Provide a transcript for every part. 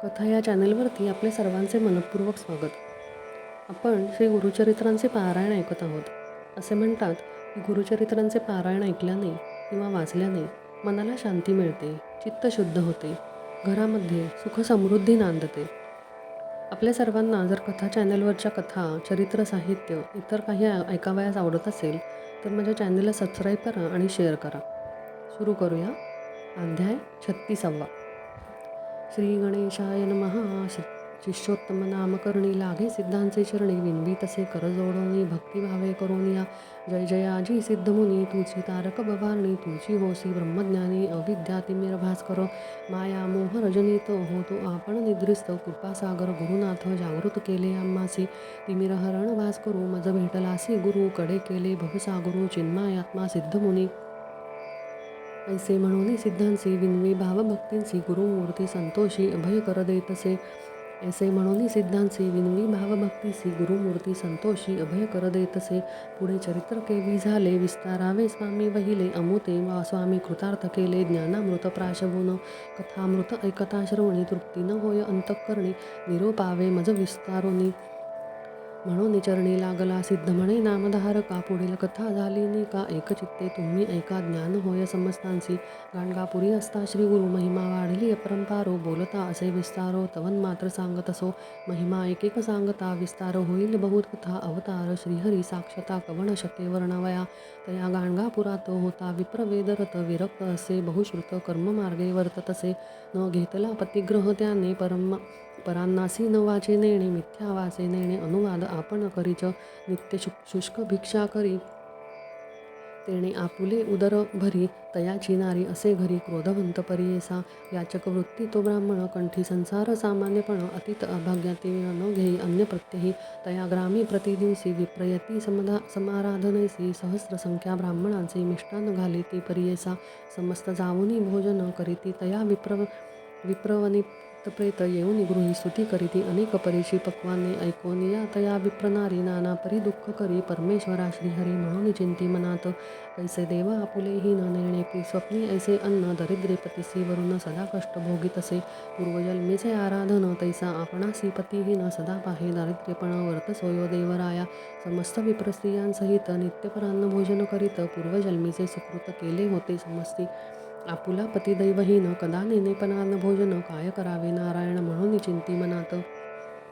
कथा या चॅनलवरती आपले सर्वांचे मनपूर्वक स्वागत. आपण श्री गुरुचरित्रांचे पारायण ऐकत आहोत. असे म्हणतात की गुरुचरित्रांचे पारायण ऐकल्याने किंवा वाचल्याने मनाला शांती मिळते, चित्त शुद्ध होते, घरामध्ये सुख समृद्धी नांदते. आपल्या सर्वांना जर कथा चॅनलवरच्या कथा, चरित्र साहित्य, इतर काही ऐकावयास आवडत असेल तर माझ्या चॅनलला सबस्क्राईब करा आणि शेअर करा. सुरू करूया. अध्याय 36. श्री गणेशाय नमः. शिष्योत्तम नामकरणी लागे सिद्धांचे चरणी, विनवी तसे कर जोडोनी भक्तिभावे करोनिया. जय जयाजी सिद्धमुनी तुझी तारक बवारणी, तुझी होसी ब्रह्मज्ञानी अविद्या तिमिर भास्कर. माया मोह रजनीत होतो आपण निद्रिस्त, कृपासागर गुरुनाथ जागृत केले आम्हासी. तिमिर हरण भास्करू मज भेटलासी गुरु, कडे केले भवसागुरु चिन्मयात्मा सिद्धमुनी. ऐसे म्हणून सिद्धांसी विनवी भावभक्तींसी, गुरुमूर्ती संतोषी अभय कर देतसे. ऐसे म्हणून सिद्धांसी विनवी भावभक्तीसी, गुरुमूर्ती संतोषी अभय कर देतसे. पुढे चरित्र केवी झाले विस्तारावे स्वामी वहिले, अमुते स्वामी कृतार्थ केले ज्ञानामृत प्राशवून. कथामृत ऐकता श्रवणी, तृप्ती न होय अंतःकरणी, निरोपावे मज विस्तारोनी. म्हणून चरणी लागला सिद्ध म्हणे नामधारका, पुढील कथा झाली नी का एकचित्ते तुम्ही ऐका, ज्ञान होय समस्तांसी. गाणगापुरी असता श्री गुरु, महिमा वाढली अपरंपारो, बोलता असे विस्तारो तवन मात्र सांगतसो. महिमा एक सांगता विस्तार होईल बहुत कथा, अवतार श्रीहरी साक्षता कवन शके वर्णवया. तया गाणगापुरात होता विप्रवेदरत, विरक्त असे बहुश्रुत कर्ममार्गे वर्ततसे. न घेतला पतिग्रह त्याने परांनासी न वाचे नेणे, मिथ्या वाचे नेणे अनुवाद आपण करीच. नित्य शुष्क भिक्षा करी तेणे आपुले उदर भरी, तयाची नारी असे घरी क्रोधवंत परियेसा. याचक वृत्ती तो ब्राह्मण, कंठी संसार सामान्यपण, अतीत अभाग्याती न घेई अन्य प्रत्यही. तया ग्रामी प्रतिदिवसी विप्रयती समाराधनेसी, सहस्र संख्या ब्राह्मणांचे मिष्टान घाली ती परियेसा. समस्त जाऊनी भोजन करीती तया विप्रवनी प्रेत येऊनी गृही स्तुती करीती, अनेक परीची पक्वाने ऐकोनिया तया विप्रनारी. नाना परी दुःख करी परमेश्वरा श्रीहरी, म्हणून चिंती मनात. कैसे देव आपुलेही न नेणे स्वप्नी, ऐसे अन्न दरिद्रे पतीसी वरून सदा कष्ट भोगीतसे. पूर्वजन्मीचे आराधन तैसा आपणासी पतीहीन, सदा पाहे दारिद्र्यपण वर्त सोयो देवराया. समस्त विप्रस्त्रियांसहित नित्यपरान्न भोजन करीत, पूर्वजन्मीचे सुकृत केले होते समस्ती. आपुला पती दैवहीन, कदा नेणे पनान भोजन, काय करावे नारायण म्हणून चिंती मनात.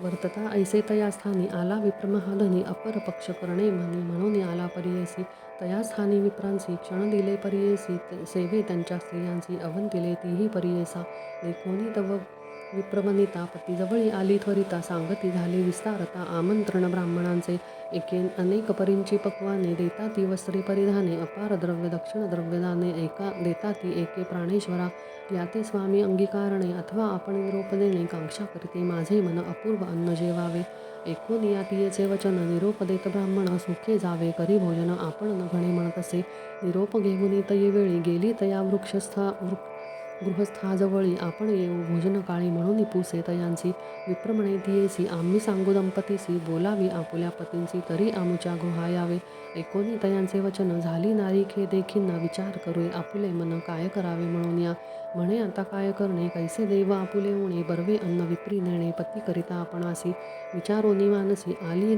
वर्तता ऐसे तया स्थानी, आला विप्रमहाधनी, अपर पक्ष करणे म्हणी, म्हणून आला परियेसी. तया स्थानी विप्रांसी क्षण दिले परियेसी, सेवे त्यांच्या स्त्रियांसी अवंतिले तीही परियेसा. देखोनी तव विप्रवनिता पतीजवळी आली त्वरिता, सांगती झाली विस्तारता आमंत्रण ब्राह्मणांचे. अनेक परींची पक्वाने देता ती वस्त्रे परिधाने, अपार द्रव्य दक्षिण द्रव्यदाने ऐका देता ती एके प्राणेश्वरा. याते स्वामी अंगीकारणे अथवा आपण निरोप देणे, कांक्षा करते माझे मन अपूर्व अन्न जेवावे. ऐकून या तियेचे वचन, निरोप देत ब्राह्मण सुखे जावे करी भोजन, आपण न घणे म्हणतसे. निरोप घेऊन तये वेळी गेली तया गृहस्थाजवळी, आपण येऊ भोजन काळी म्हणून पुसे तयांसी. विप्र म्हणे तियेसी, आम्ही सांगू दंपतीसी, बोलावी आपुल्या पतींसी तरी आमुच्या गृहा यावे. ऐकोनी तयांचे वचन झाली नारी देखील विचार करूय आपुले मन, काय करावे म्हणून या. म्हणे आता काय करणे, कैसे देव आपुले होणे, बर्वे अन्न विप्री नेणे पती करिता आपणासी. विचारोनी मानसी आली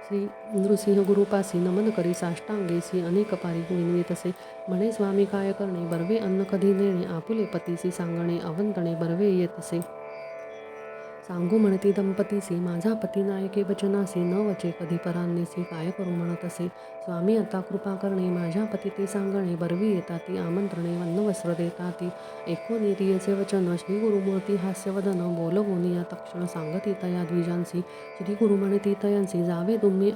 श्री नृसिंह गुरुपासी, नमन करी साष्टांगेसी अनेक पारी विनवी तसे. म्हणे स्वामी काय करणे, बर्वे अन्न कधी नेणे, आपुले पतीसी सांगणे अवंतणे बर्वे येतसे. सांगू म्हणती दंपतीसी, माझा पती नायके वचनासी, न वचे कधी परान्नेसी, काय करू म्हणतसे. स्वामी आता कृपा करणे, माझ्या पती ते सांगणे, बरवी येता ती आमंत्रणे अन्न वस्त्र देता ती. ऐकोनी तियेचे वचन श्री गुरुमूर्ती हास्यवदन, बोलवून या तक्षण सांगती तया द्विजांसी. श्री गुरु म्हणती तयांसी, जावे तुम्ही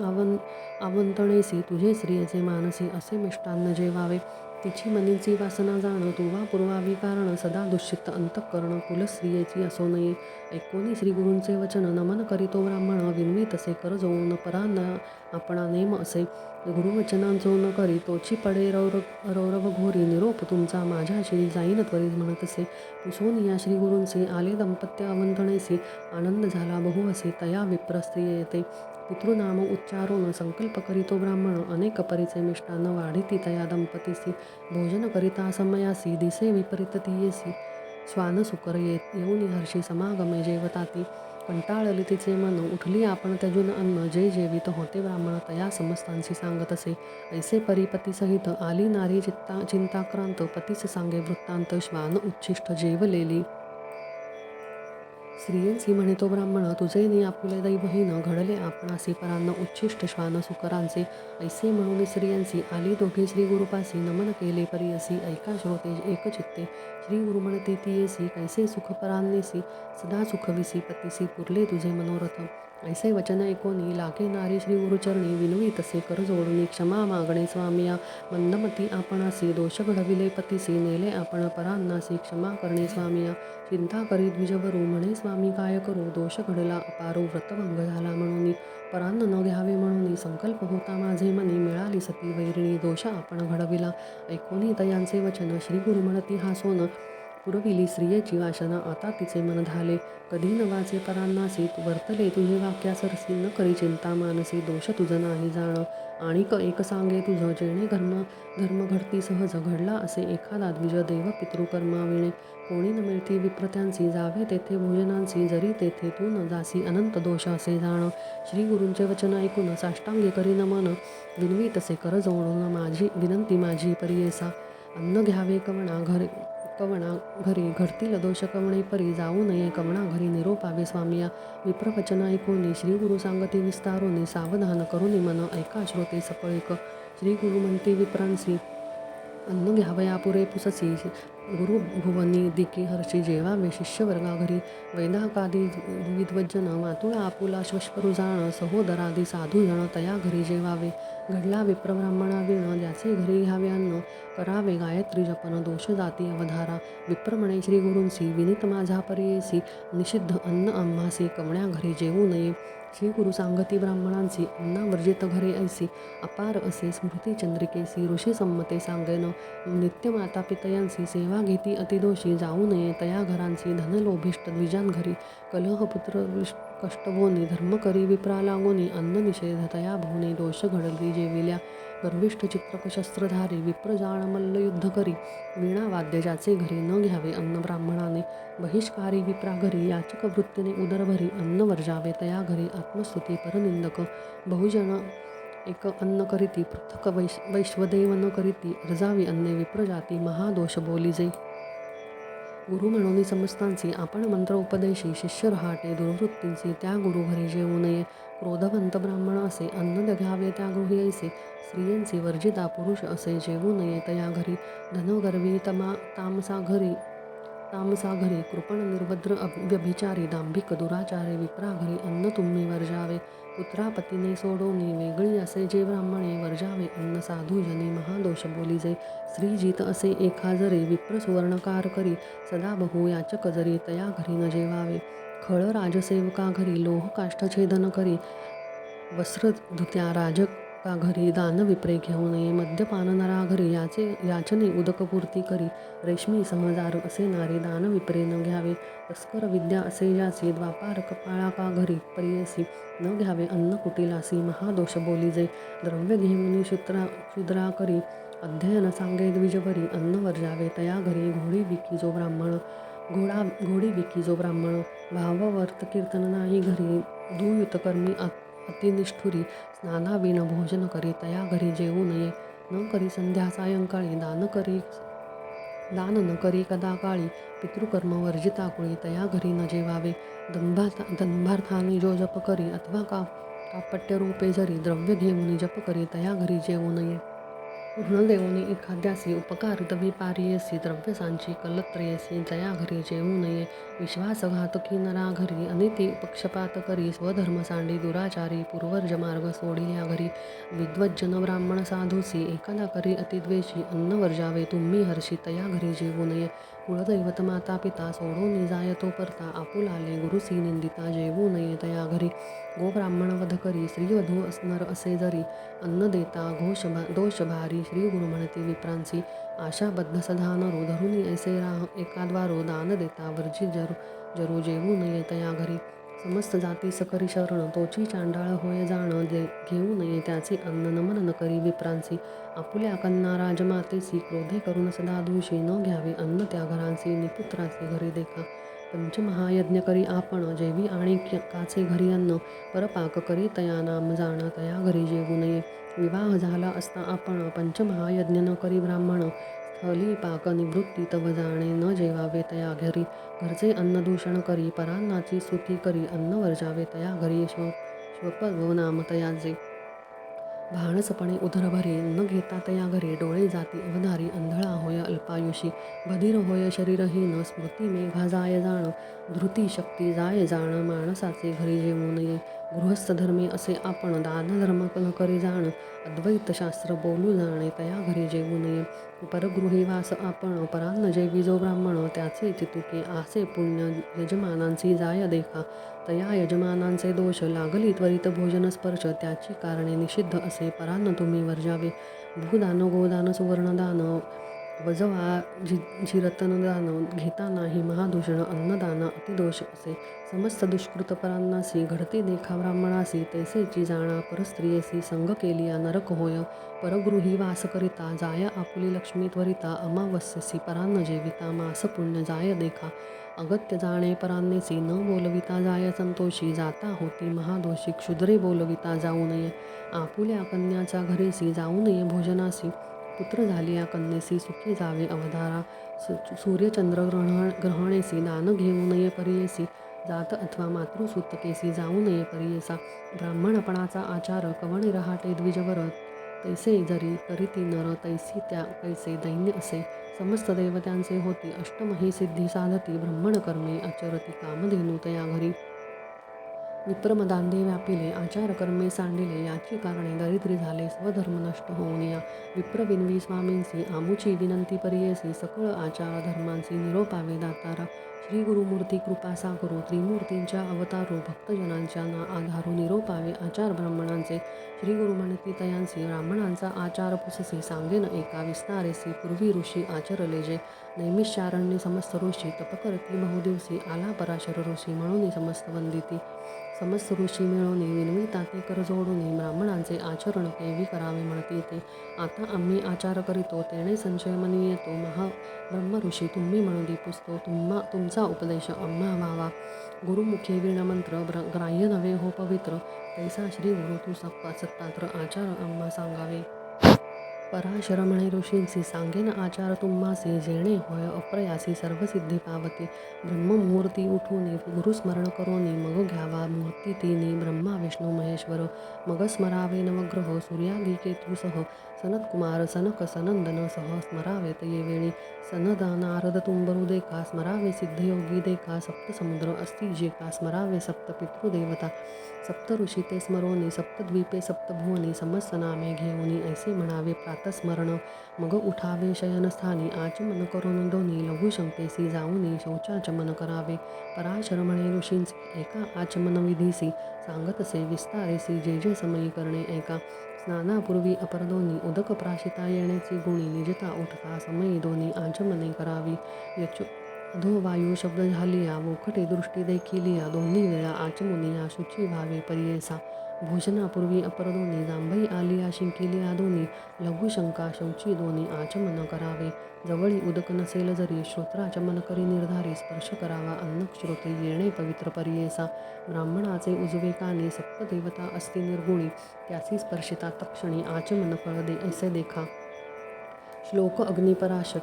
आवंतणेसी, तुझे स्त्रियेचे मानसी असे मिष्टान्न जेवावे. तिची मनीची वासना जाण, तुवा पुरवावी कारण, सदा दुष्चित्त अंतःकरण कुलस्त्रियेची असो नये. ऐकोनी श्री गुरूंचे वचन, नमन करीतो ब्राह्मण, विनवी तसे कर जोन परान आपणा नेम असे. गुरुवचनांचो न करी तोची पडे रौरव घोरी, निरोप तुमचा माझ्या श्री जाईन त्वरित म्हणतसे. पुसोन या श्री गुरूंचे आले दंपत्य अवंतणेसी, आनंद झाला बहुअसी तया विप्रस्त्रिये येते. पितृनाम उच्चारोन संकल्प करीतो ब्राह्मण, अनेक परीचे मिष्टान्न वाढीती तया दंपतीसी. भोजन करिता समयासी, दिसे विपरीत तियेसी. श्वान सुकर येऊनी हर्षी समागमे जेवताती. कंटाळली तिचे मन उठली आपण त्याजून अन्न, जे जेवित होते ब्राह्मण तया समस्तांशी सांगत असे. ऐसे परिपती सहित आली नारी चिंताक्रांत, पतीस सांगे वृत्तांत श्वान उच्छिष्ट जेवलेली. स्त्रियांसी म्हणे तो ब्राह्मण, तुझे नि आपुले दैवहीन, घडले आपणासी परान्न उच्छिष्ट श्वान सुकरांचे. ऐसे म्हणून स्त्रियांसी आली दोघे श्रीगुरुपासी, नमन केले परियसी ऐका श्रोते एकचित्ते. श्रीगुरु म्हणते तियेसी, कैसे सुख परान्नेसी, सदा सुखविसी पतीसी पुरले तुझे मनोरथ. ऐसे वचन ऐकोनी लागे नारी श्रीगुरुचरणी, विनवी तसे कर जोडून क्षमा मागणे स्वामिया. मंदमती आपणासी दोष घडविले पतीसी, नेले आपण परान्नासी क्षमा करणे स्वामिया. चिंता करी द्विजवरू म्हणे स्वामी काय करू, दोष घडला अपारू व्रतभंग झाला म्हणून. परान्न न घ्यावे म्हणून संकल्प होता माझे मनी, मिळाली सती वैरिणी दोष आपण घडविला. ऐकोनी तयांचे वचन श्रीगुरु म्हणती हासोन, पुरविली स्त्रियेची वासना आता तिचे मन झाले. कधी न वाचे परान्नासी, वर्तले तुझे वाक्या सरसी, न करी चिंता मानसी दोष तुझ नाही जाण. आणिक एक सांगे तुझ, जेणे धर्म घडती सहज, घडला असे एखादा द्विज देव पितृकर्माविणे. कोणी न मिळती विप्रत्यांसी, जावे तेथे भोजनांसी, जरी तेथे तू न जासी अनंत दोष असे जाण. श्रीगुरूंचे वचन ऐकून साष्टांगी करी नमन, विनवी तसे कर जोडून माझी विनंती माझी परियेसा. अन्न घ्यावे कवणा घरी घडतील दोष कवणे परी, जाऊ नये कवणा घरी निरोपावे स्वामिया. विप्रवचन ऐकोनी श्रीगुरु सांगती विस्तारोनी, सावधान करुनी मन ऐका श्रोते सकळीक. श्रीगुरु म्हणते विप्रांसी, अन्न घ्यावया पुरे पुससी, गुरु भुवनी दिकी हर्षी जेवावे शिष्यवर्गा घरी. वैदाकादी विद्वज्जन, मातुळा आपुला श्वश्वरू जाण, सहोदरादी साधू जण तया घरी जेवावे. घडला विप्र ब्राह्मणा विण, ज्याचे घरी घ्यावे अन्न, करावे गायत्री जपन दोष जाती अवधारा. विप्र म्हणे श्रीगुरूंसी, विनीत माझा परियेसी, निषिद्ध अन्न आम्हासी, कवण्या घरी जेवू नये. श्रीगुरु सांगती ब्राह्मणांसी, अन्नावर्जित घरे ऐसी, अपार असे स्मृती चंद्रिकेसी. ऋषी संमते सांगेन, नित्य माता पितयांसी, सेवा घेती अतिदोषी, जाऊ नये तया घरांसी. धनलोभिष्ट द्विजान घरी, कलह पुत्र कष्टभोनी, धर्म करी विप्रा लागोनी, अन्न निषेध तया भोनी, दोष घडली जेविल्या. गर्विष्ठ चित्रक शस्त्रधारी, विप्र जाण मल्ल युद्ध करी, वीणा वाद्य ज्याचे घरी, न घ्यावे अन्न ब्राह्मणाने. बहिष्कारी विप्रा घरी, याचक वृत्तीने उदरभरी, अन्न वर्जावे तया घरी. आत्मस्तुती परनिंदक, बहुजन एक अन्न करीती, पृथक वैश्वदेव न करीती, अर्जावी अन्ने विप्रजाती, महादोष बोलिजे. गुरु म्हणून समस्तांची आपण मंत्र उपदेशी, शिष्य रहाटे दुर्वृत्तींची, त्या गुरु घरी जेवू नये. क्रोधवंत ब्राह्मण असे, अन्न घ्यावे त्या गृही ऐसे, स्त्रियांची वर्जिता पुरुष असे, जेवू नये तया घरी. धनगर्वी तामसा घरी, कृपण निर्भद्र व्यभिचारी, दांभिक दुराचारी, विप्रा घरी अन्न तुम्ही वर्जावे. पुत्रापतीने सोडोनी, वेगळी असे जे ब्राह्मणे, वर्जावे अन्न साधूजनी, महादोष बोलिजे. स्त्रीजित असे एका जरी, विप्र सुवर्णकार करी, सदा बहु याचक जरी, तया घरी न जेवावे. खळ राजसेवका घरी, लोह काष्ठ छेदन करी, वस्त्र धुत्या राजका घरी, दान विप्रे घेऊ नये. मद्यपान नरा घरी, याचने उदकपूर्ती करी, रेशमी समजार असे नारी, दान विप्रे न घ्यावे. तस्कर विद्या असे ज्याची, द्वापार कपाळाका घरी, परियसी न घ्यावे अन्न कुटिलासी, महादोष बोलिजे. द्रव्य घेऊनी शूद्रा करी, अध्ययन सांगे द्विजवरी, अन्न वर्जावे तया घरी. घोडी विकी जो ब्राह्मण, भाववर्त कीर्तन नाही घरी, दुयुतकर्मी अतिनिष्ठुरी, स्नानाविन भोजन करी, तया घरी जेवू नये. न करी संध्या सायंकाळी, दान न करी कदा काळी, पितृकर्म वर्जिता कुळी, तया घरी न जेवावे. दंभार्थाने जो जप करी, अथवा कापट्य रूपे जरी, द्रव्य घेऊन जप करी, तया घरी जेवू नये. पूर्ण देऊनी एखाद्यासी, उपकारितवी पारियेसी, द्रव्यसांची कलत्रयेसी, तया घरी जेवू नये. विश्वासघातकी नरा घरी, अनिती पक्षपात करी, स्वधर्म सांडी दुराचारी, पूर्वर्ज मार्ग सोडिल्या घरी. विद्वज्जन ब्राह्मण साधूसी, एखादा करी अतिद्वेषी, अन्न वर्जावे तुम्ही हर्षी, तया घरी जेवू नये. कुळदैवत माता पिता, सोडून जायतो परता, आपुलाले गुरुसी निंदिता, जेवू नये तया घरी. गोब्राह्मण वध करी, स्त्रीवधू नर असे जरी, अन्न देता दोष भारी. श्रीगुरु म्हणते विप्रांसी, आशाबद्ध सदा नरू, धरुनी ऐसे राह एकाद्वारो, दान देता वर्जी जरू जेवू नये तया घरी. समस्त जाती सकरी शरण तोची चांडाळ होय जाण घेऊ नये त्याचे अन्न नमन न करी विप्रांसी आपुल्या कन्या राजमातेसी क्रोधे करून सदा दूषी न घ्यावे अन्न त्या घरांसी निपुत्राचे घरी देखा पंचमहायज्ञ करी आपण जेवी आणि काचे घरी अन्न परपाक करी तया नाम जाण तया घरी जेवू नये विवाह झाला असता आपण पंचमहायज्ञ न करी ब्राह्मण स्थली पाक निवृत्ती तव जाणे न जेवावे तया घरी घरचे अन्न दूषण करी परान्नाची स्तुती करी अन्न वर्जावे तया घरी श्वपव नाम तयाचे भाणसपणे उदरभरे न घेता तया घरी डोळे जाती अवधारी अंधळा होय अल्पायुषी बधीर होय शरीरहीन स्मृती मेघा जाय जाण धृती शक्ती जाय जाण माणसाचे घरी जेवू नये गृहस्थ धर्मी असे आपण दानधर्म न करी जाण अद्वैत शास्त्र बोलू जाणे तया घरी जेवू नये परगृही वास आपण परान्न जेवी जो ब्राह्मण त्याचे चितुके आसे पुण्य यजमानांची जाय देखा तया यजमानांचे दोष लागली त्वरित भोजन स्पर्श त्याची कारणे निषिद्ध असे परान्न तुम्ही वर्जावे भूदान गोदान सुवर्णदान वजवा जिरतनदान घेता नाही महादूषण अन्नदान अतिदोष असे समस्त दुष्कृत परान्नासी घडती देखा ब्राह्मणासी तैसेची जाणा परस्त्रियेसी संग केलिया नरक होय परगृही वास करिता जाय आपुली लक्ष्मी त्वरिता अमावस्यसी परान्न जेविता मास पुण्य जाय देखा अगत्य जाणे परान्नेसी न बोलविता जाय संतोषी जाता होती महादोषी क्षुद्रे बोलविता जाऊ नये आपुल्या कन्याच्या घरेसी जाऊ नये भोजनासी पुत्र झाली या कन्येसी सुखी जावे अवधारा सूर्यचंद्र ग्रहणेसी दान घेऊ नये परियेसी जात अथवा मातृसूतकेसी जाऊ नये परियेसा ब्राह्मणपणाचा आचार कवणे रहाटे द्विजवर तैसे जरी करीती नर तैसी त्या कैसे दैन्य असे समस्त देवतांचे होती अष्टमही सिद्धी साधती ब्रह्मणकर्मे आचरती कामधेनू तया घरी विप्रमदांधे व्यापिले आचार कर्मे सांडिले याची कारणे दरिद्री झाले स्वधर्म नष्ट होऊन या विप्रविनवी स्वामींसी आमुची विनंती परियेसी सकळ आचार धर्मांची निरोपावे दातारा श्री गुरुमूर्ती कृपा सागरो त्रिमूर्तींच्या अवतारो भक्तजनांच्या ना आधारो निरोपावे आचार ब्राह्मणांचे श्री गुरु म्हणती तयांसी ब्राह्मणांचा आचार पुससी सांगेन एका विस्तारेसी पूर्वी ऋषी आचरले जे नैमिषारण्य समस्त ऋषी तपकरती बहुदिवसी आला पराशर ऋषी म्हणून समस्त वंदिती समस्त ऋषी मिळवणे विनविता ते कर जोडून ब्राह्मणांचे आचरण केवी करावे म्हणती ते आता आम्ही आचार करीतो तेणे संशय मनी येतो ब्रह्म ऋषी तुम्ही म्हणून पुसतो तुमचा उपदेश आम्हा व्हावा गुरुमुखी विणमंत्र ग्राह्य नवे हो पवित्र तैसा श्री गुरु तू सत्पात्र आचार आम्हा सांगावे पराशर म्हणे ऋषींसी सांगेन आचार तुम्हासी जेणे होय अप्रयासी सर्वसिद्धी पावती ब्रह्ममुहूर्ती उठूनी गुरुस्मरण करोनी मग घ्यावा मूर्ती तिनी ब्रह्मा विष्णू महेश्वर मग स्मरावे नवग्रह सूर्यादी केतुसह सनतकुमार सनक सनंदन सह स्मरावे तये वेळी सनद नारद तुंबरू देखा स्मरावे सिद्धयोगी देखा सप्तसमुद्र अस्ति जे का स्मरावे सप्त पितृदेवता सप्त ऋषी ते स्मरोनी सप्तद्वीपे सप्तभुवनी समस्त नामे घेऊनी ऐसे म्हणावे प्रातस्मरण मग उठावे शयनस्थानी आचमन करून दोन्ही लघुशंकेसी जाऊनी शौचाचमन करावे पराशर म्हणे ऋषींचे एका आचमन विधीसी सांगतसे विस्तारेसी जे जे समयी करणे ऐका स्नानापूर्वी अपर दोन्ही उदक प्राशिता येण्याची गुणी निजता उठता समयी दोन्ही आचमने करावी अधोवायू शब्द झालिया मोखटे दृष्टी देखीलिया दोन्ही वेळा आचमुनिया शुची व्हावे परियेसा भोजनापूर्वी अपर दोन्ही जांभई आलिया शिंकिलिया दोन्ही लघुशंका शौची दोन्ही आचमन करावे जवळी उदक नसेल जरी श्रोत्राचमन करी निर्धारी स्पर्श करावा अन्नश्रोते येणे पवित्र परियेसा ब्राह्मणाचे उजवे कानी सप्तदेवता अस्ति निर्गुणी त्यासी स्पर्शिता तक्षणी आचमन फळ दे ऐसे देखा श्लोक अग्निपराश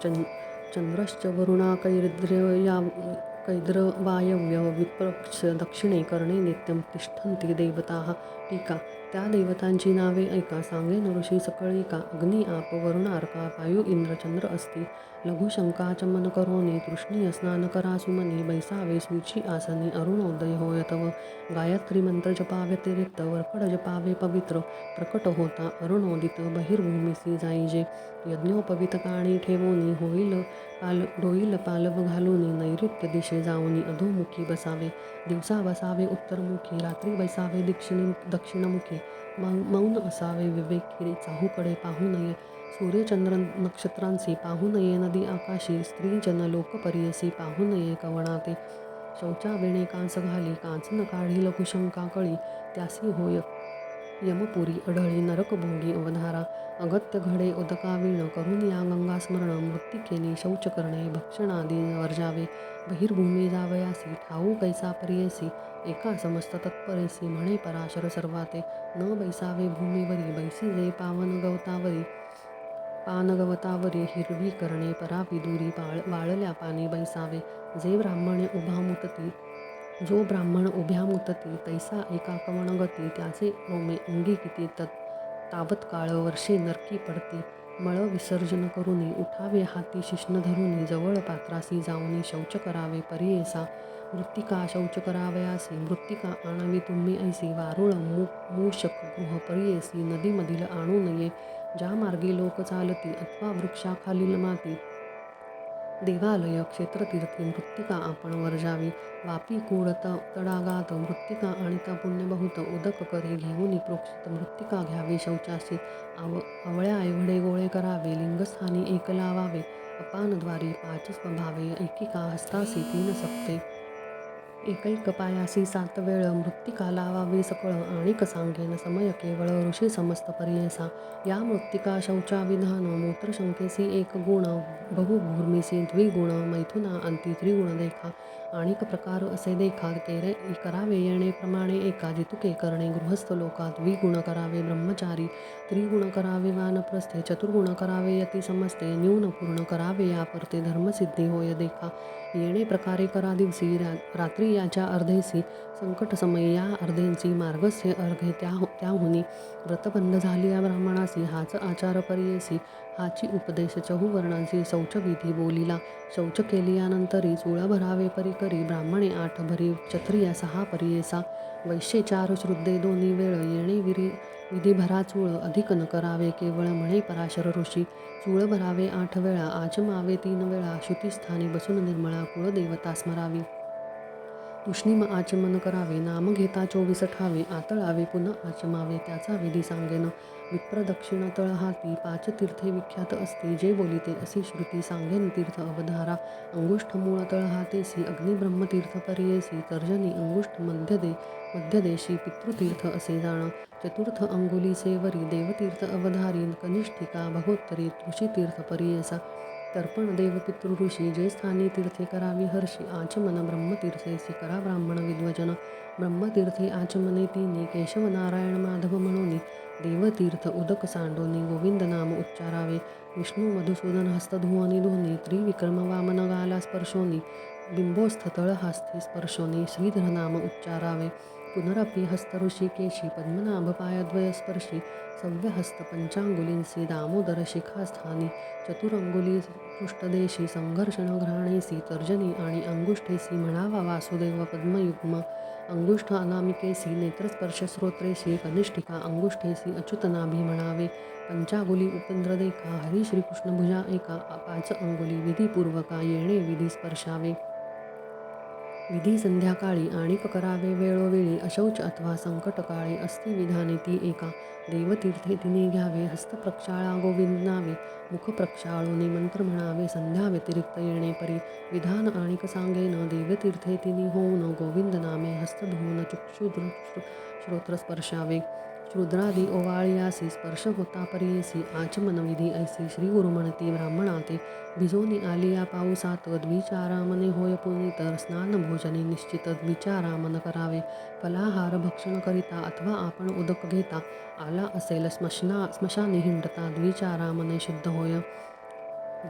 चंद्रश्च वरुणा कैद्रवायव्य विपक्ष दक्षिणे कर्णे नित्यं तिष्ठन्ति देवताः टीका त्या देवतांची नावे ऐका सांगेन ऋषी सकळिका अग्नी आप वरुणार्का वायू इंद्र चंद्र अस्ति लघुशंकाचमन करोनी तृष्णीय स्नान करा सुमनी बैसावे सूची आसनी अरुणोदय होय तव गायत्री मंत्र जपाव्यतिरिक्त वरकड जपावे पवित्र प्रकट होता अरुणोदित बहिर्भूमीसी जाईजे यज्ञोपवितकाणी ठेवोनी डोईल पालव घालूनी नैऋत्य दिशे जाऊनी अधोमुखी बसावे दिवसा बसावे उत्तरमुखी रात्री बैसावे दक्षिणमुखी मौन असावे विवेकी चाहूकडे पाहू नये सूर्यचंद्र नक्षत्रांसी पाहू नये नदी आकाशी स्त्री जन लोकपरियसी पाहू नये कवणाते शौचा वेणे कांस घाली कांचन काढील कुशंका कळी त्यासी होय यमपुरी अढळी नरक भोगी अवधारा अगत्य घडे उदका वीण करून या गंगा स्मरण मृत्तिकेने शौच करणे भक्षणादी वर्जावे बहिर्भूमी जावयासी ठाऊ कैसा परियेसी एका समस्त तत्परेसी म्हणे पराशर सर्वाते न बैसावे भूमीवरी बैसी जे पानगवतावरी हिरवी करणे पराविदुरी वाळल्या पाणी बैसावे जे ब्राह्मणे उभा मुतती जो ब्राह्मण उभ्या मुतती तैसा एका कवणगती त्याचे रोमे अंगी किती तावत काळ वर्षे नरकी पडती मळ विसर्जन करुनी उठावे हाती शिष्ण धरुनी जवळ पात्रासी जाऊनी शौच करावे परियेसा मृत्तिका शौच करावयासी मृत्तिका आणावी तुम्ही ऐसी वारुळ मूषक गृह परियेसी नदीमधील आणू नये ज्या मार्गी लोक चालती अथवा वृक्षाखालील माती देवालय क्षेत्रतीर्थी मृत्तिका आपण वर्जावी वापी कूड तडागात मृत्तिका आणिता पुण्य बहुत उदक करे घेऊनी प्रोक्षित मृत्तिका घ्यावी शौचासी आवळ्या एवढे गोळे करावे लिंगस्थानी एक लावावे अपानद्वारी 5 स्वभावे एकिका हस्तासी 3 सप्ते एकैक पायासी 7 वेळ मृत्तिका लावावी सकळ आणिक सांगेन समय केवळ ऋषी समस्त परियेसा या मृत्तिका शौचा विधान मूत्रशंकेसी 1 गुण बहुभूर्मीसी द्विगुण मैथुना अंती त्रिगुण देखा आणिक प्रकार असे देखा करावे येणे प्रमाणे एका जितुके करणे गृहस्थ लोका द्विगुण करावे ब्रह्मचारी त्रिगुण करावे वानप्रस्थे चतुर्गुण करावे यती समजते न्यून पूर्ण करावे या परते धर्मसिद्धी होय देखा येणे प्रकारे करा दिवसी रात्री याच्या अर्धेसी संकट समय या अर्धेंची मार्गस्थे अर्घे त्याहुनी व्रतबंध झाली या ब्राह्मणासी हाच आचार परियेसी हाची उपदेश चहुवर्णांची शौचविधी बोलिला शौच केली यानंतरी चूळ भरावे परिकरी ब्राह्मणे 8 भरी क्षत्रिय 6 परियेसा वैश्ये 4 श्रुद्धे 2 वेळ येणे विधी भरा चूळ अधिक न करावे केवळ म्हणे पराशर ऋषी चूळ भरावे 8 वेळा आचमावे 3 वेळा शुतीस्थानी बसून निर्मळा कुळदेवता स्मरावी तुष्णीम आचमन करावे नाम घेता 24 ठावे आतळावे पुन्हा आचमावे त्याचा विधी सांगेन विप्रदक्षिण तळ हाती 5 तीर्थे विख्यात असते जे बोलिते अशी श्रुती सांगेन तीर्थ अवधारा अंगुष्ठ मूळ तळ हातेसी अग्निब्रह्मतीर्थ परियेसी तर्जनी अंगुष्ठ मध्यदेशी पितृतीर्थ असे जाण चतुर्थ अंगुली सेवरी देवतीर्थ अवधारी कनिष्ठिका भगोत्तरी ऋषितीर्थ परियेसा तर्पण देवपितृ ऋषी जे स्थानी तीर्थे करावी हर्षी आचमन ब्रह्मतीर्थेसी करा ब्राह्मण विद्वजन ब्रह्मतीर्थे आचमने 3 केशव नारायण माधव म्हणून देवतीर्थ उदक सांडोनी गोविंद नाम उच्चारावे विष्णू मधुसूदन हस्तधुवनी धोनी त्रिविक्रम वामन गाला स्पर्शोनी बिंबोस्थ तळहास्ती स्पर्शोनी श्रीधर नाम उच्चारावे पुनरपि हस्तऋषिकेशी पद्मनाभ पायद्वय स्पर्शी सव्यहस्त पंचांगुलींसी दामोदर शिखास्थानी चतुरंगुली पृष्ठदेशी संघर्षण घ्राणेसी तर्जनी आणि अंगुष्ठेसी म्हणावा वासुदेव पद्मयुग्म अंगुष्ठ अनामिकेसी नेत्रस्पर्श श्रोत्रेशी कनिष्ठिका अंगुष्ठेसी अच्युतनाभी म्हणावे पंचांगुली उपेंद्र देखा हरी श्रीकृष्ण भुजा एका 5 अंगुली विधीपूर्वका येणे विधी स्पर्शावे विधी संध्याकाळी आणिक करावे वेळोवेळी अशौच अथवा संकटकाळी अस्ति विधाने ती एका देवतीर्थे तिने घ्यावे हस्तप्रक्षाळा गोविंद नावे मुख प्रक्षाळोनी मंत्र म्हणावे संध्या व्यतिरिक्त येणे परी विधान आणिक सांगेन देवतीर्थे तिने होऊन गोविंद नामे हस्त धुवून चक्षुद्र श्रोत्र स्पर्शावे शूद्रादी ओवाळियासी स्पर्श होता परियेसी आचमन विधी ऐसी श्री गुरु म्हणती ब्राह्मणाते भिजोनी आलिया पाऊसात द्विचारामने होय पुनीतर स्नान भोजने निश्चित द्विचारामन करावे फलाहार भक्षण करिता अथवा आपण उदक घेता आला असेल स्मशानी हिंडता द्विचारामने शुद्ध होय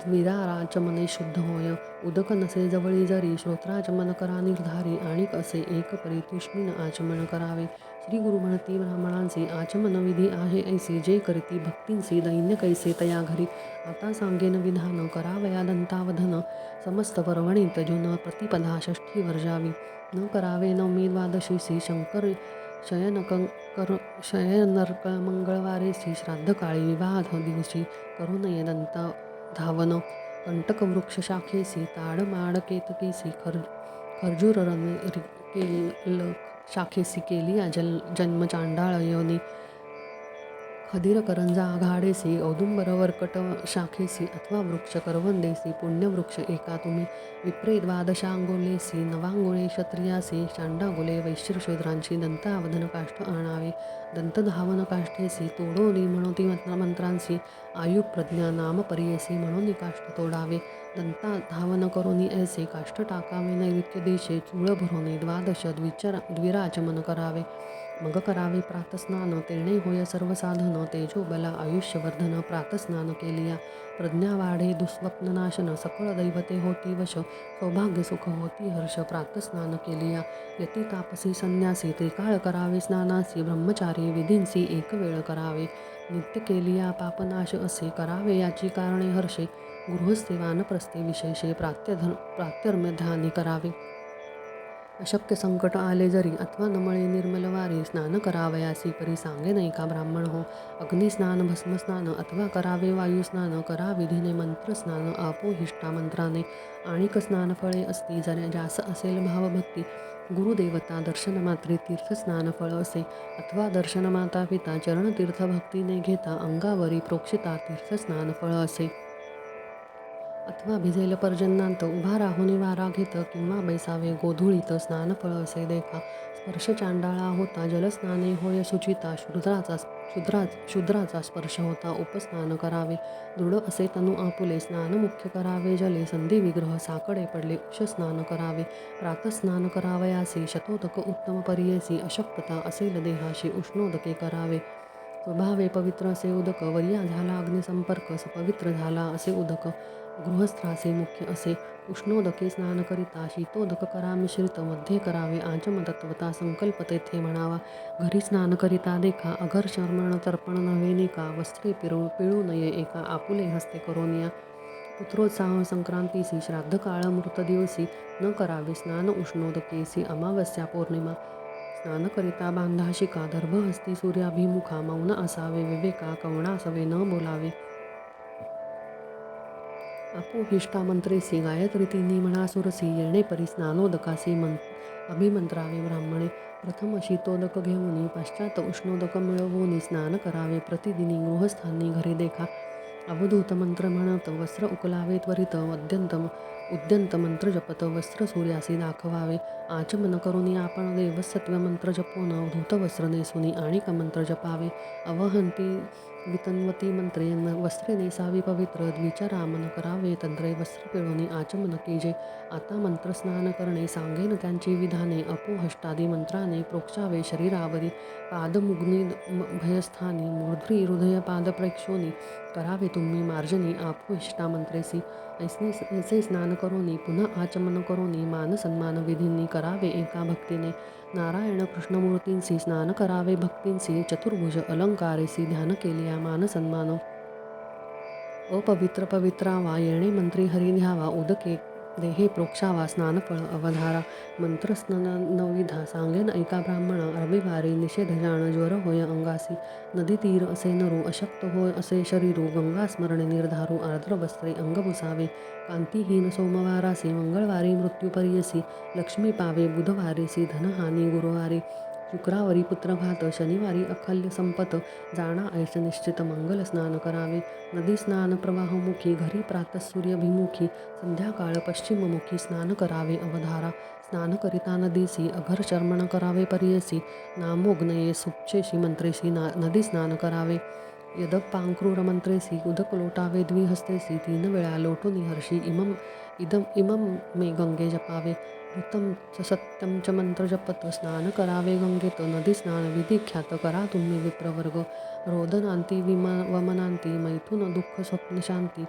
द्विदाराचमने शुद्ध होय उदक नसे जवळी जरी श्रोत्राचमन करा निर्धारी आणिक असे एक परी तुष्णीन आचमन करावे श्री गुरु म्हणती ब्राह्मणांचे आचमन विधी आहे ऐसे जे करती भक्तींसी दैन्य कैसे तया घरी आता सांगेन विधान करावया दंतावधन समस्त पर्वणी तजुन प्रतिपदा षष्ठी वर्जावी न करावे नवमी द्वादशीसी शंकर शयनर्क मंगळवारेसी श्राद्धकाळी विवाह दिवशी करू नये दंत धावन कंटक वृक्ष शाखेसी ताड माड केतकेसी खर्जूर शाखेसी केली जन्म चांडाळ योनी खदीर करंजा आघाडेसी औदुंबर वरकट शाखेसी अथवा वृक्ष करवंदेसी पुण्यवृक्ष एका तुम्ही विप्रे द्वादशांगुलेसी नवांगुळे क्षत्रियासी शांडागुले वैश्यशूद्रांची दंतावधन काष्ठ आणावे दंतधावन काष्ठेसी तोडोनी म्हणोती मंत्रांसी आयु प्रज्ञा नाम परियेसी म्हणून काष्ठ तोडावे दंताधावन करोनी ऐसे काष्ठ टाकावे नैऋत्य दिशे चूळ भरोनी द्वादश द्विराचमन करावे मग करावे प्रातस्नान तेणे होय सर्व साधन तेजोबला आयुष्यवर्धन प्रातस्नान केलिया प्रज्ञा वाढे दुःस्वप्ननाशन सकळ दैवते होती वश सौभाग्य सुख होती हर्ष प्रातस्नान केलिया यती तापसी संन्यासी त्रिकाळ करावे स्नानासी ब्रह्मचारी विधींसी एक वेळ करावे नित्य केलिया पापनाश असे करावे याची कारणे हर्षे गृहस्थी वानप्रस्थे विशेषे प्रात्यर्म्यध्यानी करावे अशक्य संकट आले जरी अथवा नमळे निर्मलवारी स्नान करावयासी परी सांगे नाही का ब्राह्मण हो अग्निस्नान भस्मस्नान अथवा करावे वायुस्नान करा विधीने मंत्रस्नान आपोहिष्टा मंत्राने आणिक स्नान फळे असती जरा जास असेल भावभक्ती गुरुदेवता दर्शनमात्री तीर्थस्नान फळ असे अथवा दर्शनमाता पिता चरणतीर्थ भक्तीने घेता अंगावरी प्रोक्षिता तीर्थस्नान फळ असे अथवा भिजेल पर्जन्यात उभा राहून वारा घेत किंवा बैसावे गोधुळीत स्नानफळ असे देखा स्पर्श चांडाळा होता जलस्नाने होय सुचिता शूद्राचा स्पर्श होता उपस्नान करावे दृढ असे तनु आपुले स्नान मुख्य करावे जले संधी विग्रह साकडे पडले उष स्नान करावे प्रातस्नान करावयासी शतोदक उत्तम परियेसी अशक्तता असेल देहाशी उष्णोदके करावे स्वभावे पवित्र असे उदक वर्या झाला अग्निसंपर्क पवित्र झाला असे उदक गृहस्थासे मुख्य असे उष्णोदके स्नान करिता शीतोदक करा मिश्रित मध्ये करावे आचमतत्वता संकल्प तेथे म्हणावा घरी स्नान करिता देखा अघर शर्मण तर्पण नव्हेनिका वस्त्रे पिळू नये एका आपुले हस्ते करोनिया पुत्रोत्साह संक्रांतीसी श्राद्ध काळ मृत दिवसी न करावे स्नान उष्णोदकेसी अमावस्या पौर्णिमा स्नान करिता बांधा शिका दर्भ हस्ती सूर्याभिमुखा मौन असावे विवेका कवणासवे न बोलावे आपोहिष्टा मंत्रेसी गायत्री तिन्ही म्हणा सुरसी येणे परी स्नानोदकासी अभिमंत्रावे ब्राह्मणे प्रथम शीतोदक घेऊनी पश्चात उष्णोदक मिळवून स्नान करावे प्रतिदिनी गृहस्थांनी घरी देखा अवधूत मंत्र म्हणत वस्त्र उकलावे त्वरित उद्यंत मंत्र जपत वस्त्र सूर्यासी दाखवावे आचमन करून आपण देवसत्व मंत्र जपून धूत वस्त्र नेसुनी आणिक मंत्र जपावे अवहंती वितन्वती मंत्रे वस्त्रे नेसावी पवित्र द्विचारामन करावे तंत्रे वस्त्र पिळवणी आचमन केजे आता मंत्रस्नान करणे सांगेन त्यांची विधाने अपोहष्टादी मंत्राने प्रोक्षावे शरीरावरी पादमुग्नी भयस्थानी मूर्ध्री हृदय पादप्रेक्षोनी करावे तुम्ही मार्जनी आपोहिष्टा मंत्रेसी ऐसे स्नान करोनी पुन्हा आचमन करोनी मान सन्मान विधींनी करावे एका भक्तीने नारायण कृष्णमूर्तींसी स्नान करावे भक्तींसी चतुर्भुज अलंकारेसी ध्यान केलिया मान सन्मान अपवित्र पवित्रावा येणे मंत्री हरी ध्यावा उदके देहे प्रोक्षावा स्नानफळ अवधारा मंत्रस्नानविधा सांगेन ऐका ब्राह्मणा रविवारी निषेध जाण ज्वर होय अंगासी नदी तीर असे नरू अशक्त होय असे शरीरू गंगा स्मरणे निर्धारू आर्द्र वस्त्रे अंगभुसावे कांतीहीन सोमवारासी मंगळवारी मृत्यूपर्यसी लक्ष्मी पावे बुधवारीसी धनहानी गुरुवारी शुक्रावरी पुत्रघात शनिवारी अखल्य संपत जाणा ऐस निश्चित मंगल स्नान करावे नदी स्नान प्रवाहमुखी घरी प्रातःसूर्यभिमुखी संध्याकाळ पश्चिममुखी स्नान करावे अवधारा स्नान करिता नदीसी अघर चर्मण करावे परियसी नामोग्नये सुप्छेशी मंत्रेसी नदी स्नान करावे यदपांक्रूर मंत्रेसी उदक लोटावे द्विहस्तेसी 3 वेळा लोटुनी हर्षी इमं मे गंगे जपावे ऋतं च सत्यं च मंत्र जपत स्नान करावे गंगेत नदी स्नान विधिख्यात करा तुम्ही विप्रवर्ग रोदनांती वमनांती मैथुन दुःख स्वप्न शांती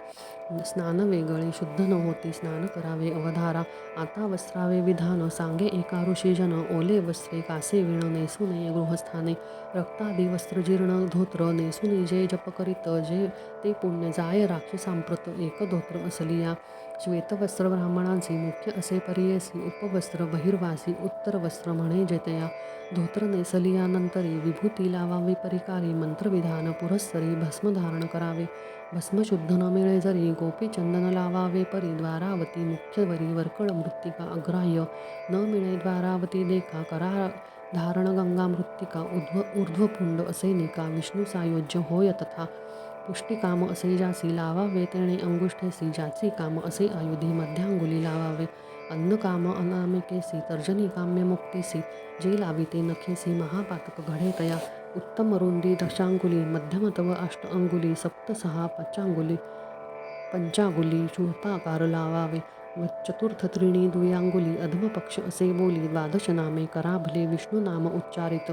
स्नान वेगळे शुद्ध न होती स्नान करावे अवधारा आता वस्त्रावे विधान सांगे एका ऋषीजन ओले वस्त्रे कासे विण नेसू नये गृहस्थाने रक्तादी वस्त्र जीर्ण धोत्र नेसुनी जे जप करीत जे ते पुण्य जाय राक्षसांप्रत एक धोत्र असलिया श्वेतवस्त्र ब्राह्मणांचे मुख्य असे परियेसी उपवस्त्र बहिर्वासी उत्तर वस्त्र म्हणे जेतया धोत्र नेसलियानंतरी विभूती लावावी परिकारी मंत्रविधान पुरस्सरी भस्म धारण करावे भस्म शुद्ध न मिळे जरी गोपी चंदन लावावे परी द्वारावती मुख्यवरी वरकळ मृत्तिका अग्राह्य न मिळे द्वारावती देखा धारण गंगा मृत्तिका ऊर्ध्वपुंड असे निका विष्णू सायोज्य होय तथा पुष्टिकाम असे जासी लावावे तेणे अंगुष्ठेसी ज्याची काम असे आयुधी मध्यांगुली लावावे अन्नकाम अनामिकेसी तर्जनी काम्य मुक्तीसी जे लाविते नखेसी महापातक घडे तया उत्तम रुंदी दशांगुली मध्यम तव अष्ट अंगुली सप्त सहा पंचांगुली चूर्ताकार लावावे व चतुर्थ त्रिणी द्वियांगुली अधमपक्ष असे बोली द्वादश नामे कराभले विष्णू नाम उच्चारित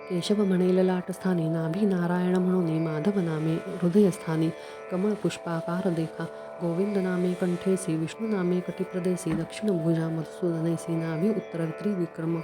केशव म्हणेल लाटस्थानी नाभी नारायण म्हणून माधव नामे हृदयस्थानी कमळ पुष्पाकार देखा गोविंद नामे कंठेसी विष्णू नामे कटिप्रदेसी दक्षिण भुजा मधुसूदनेसी नाभी उत्तर त्रिविक्रम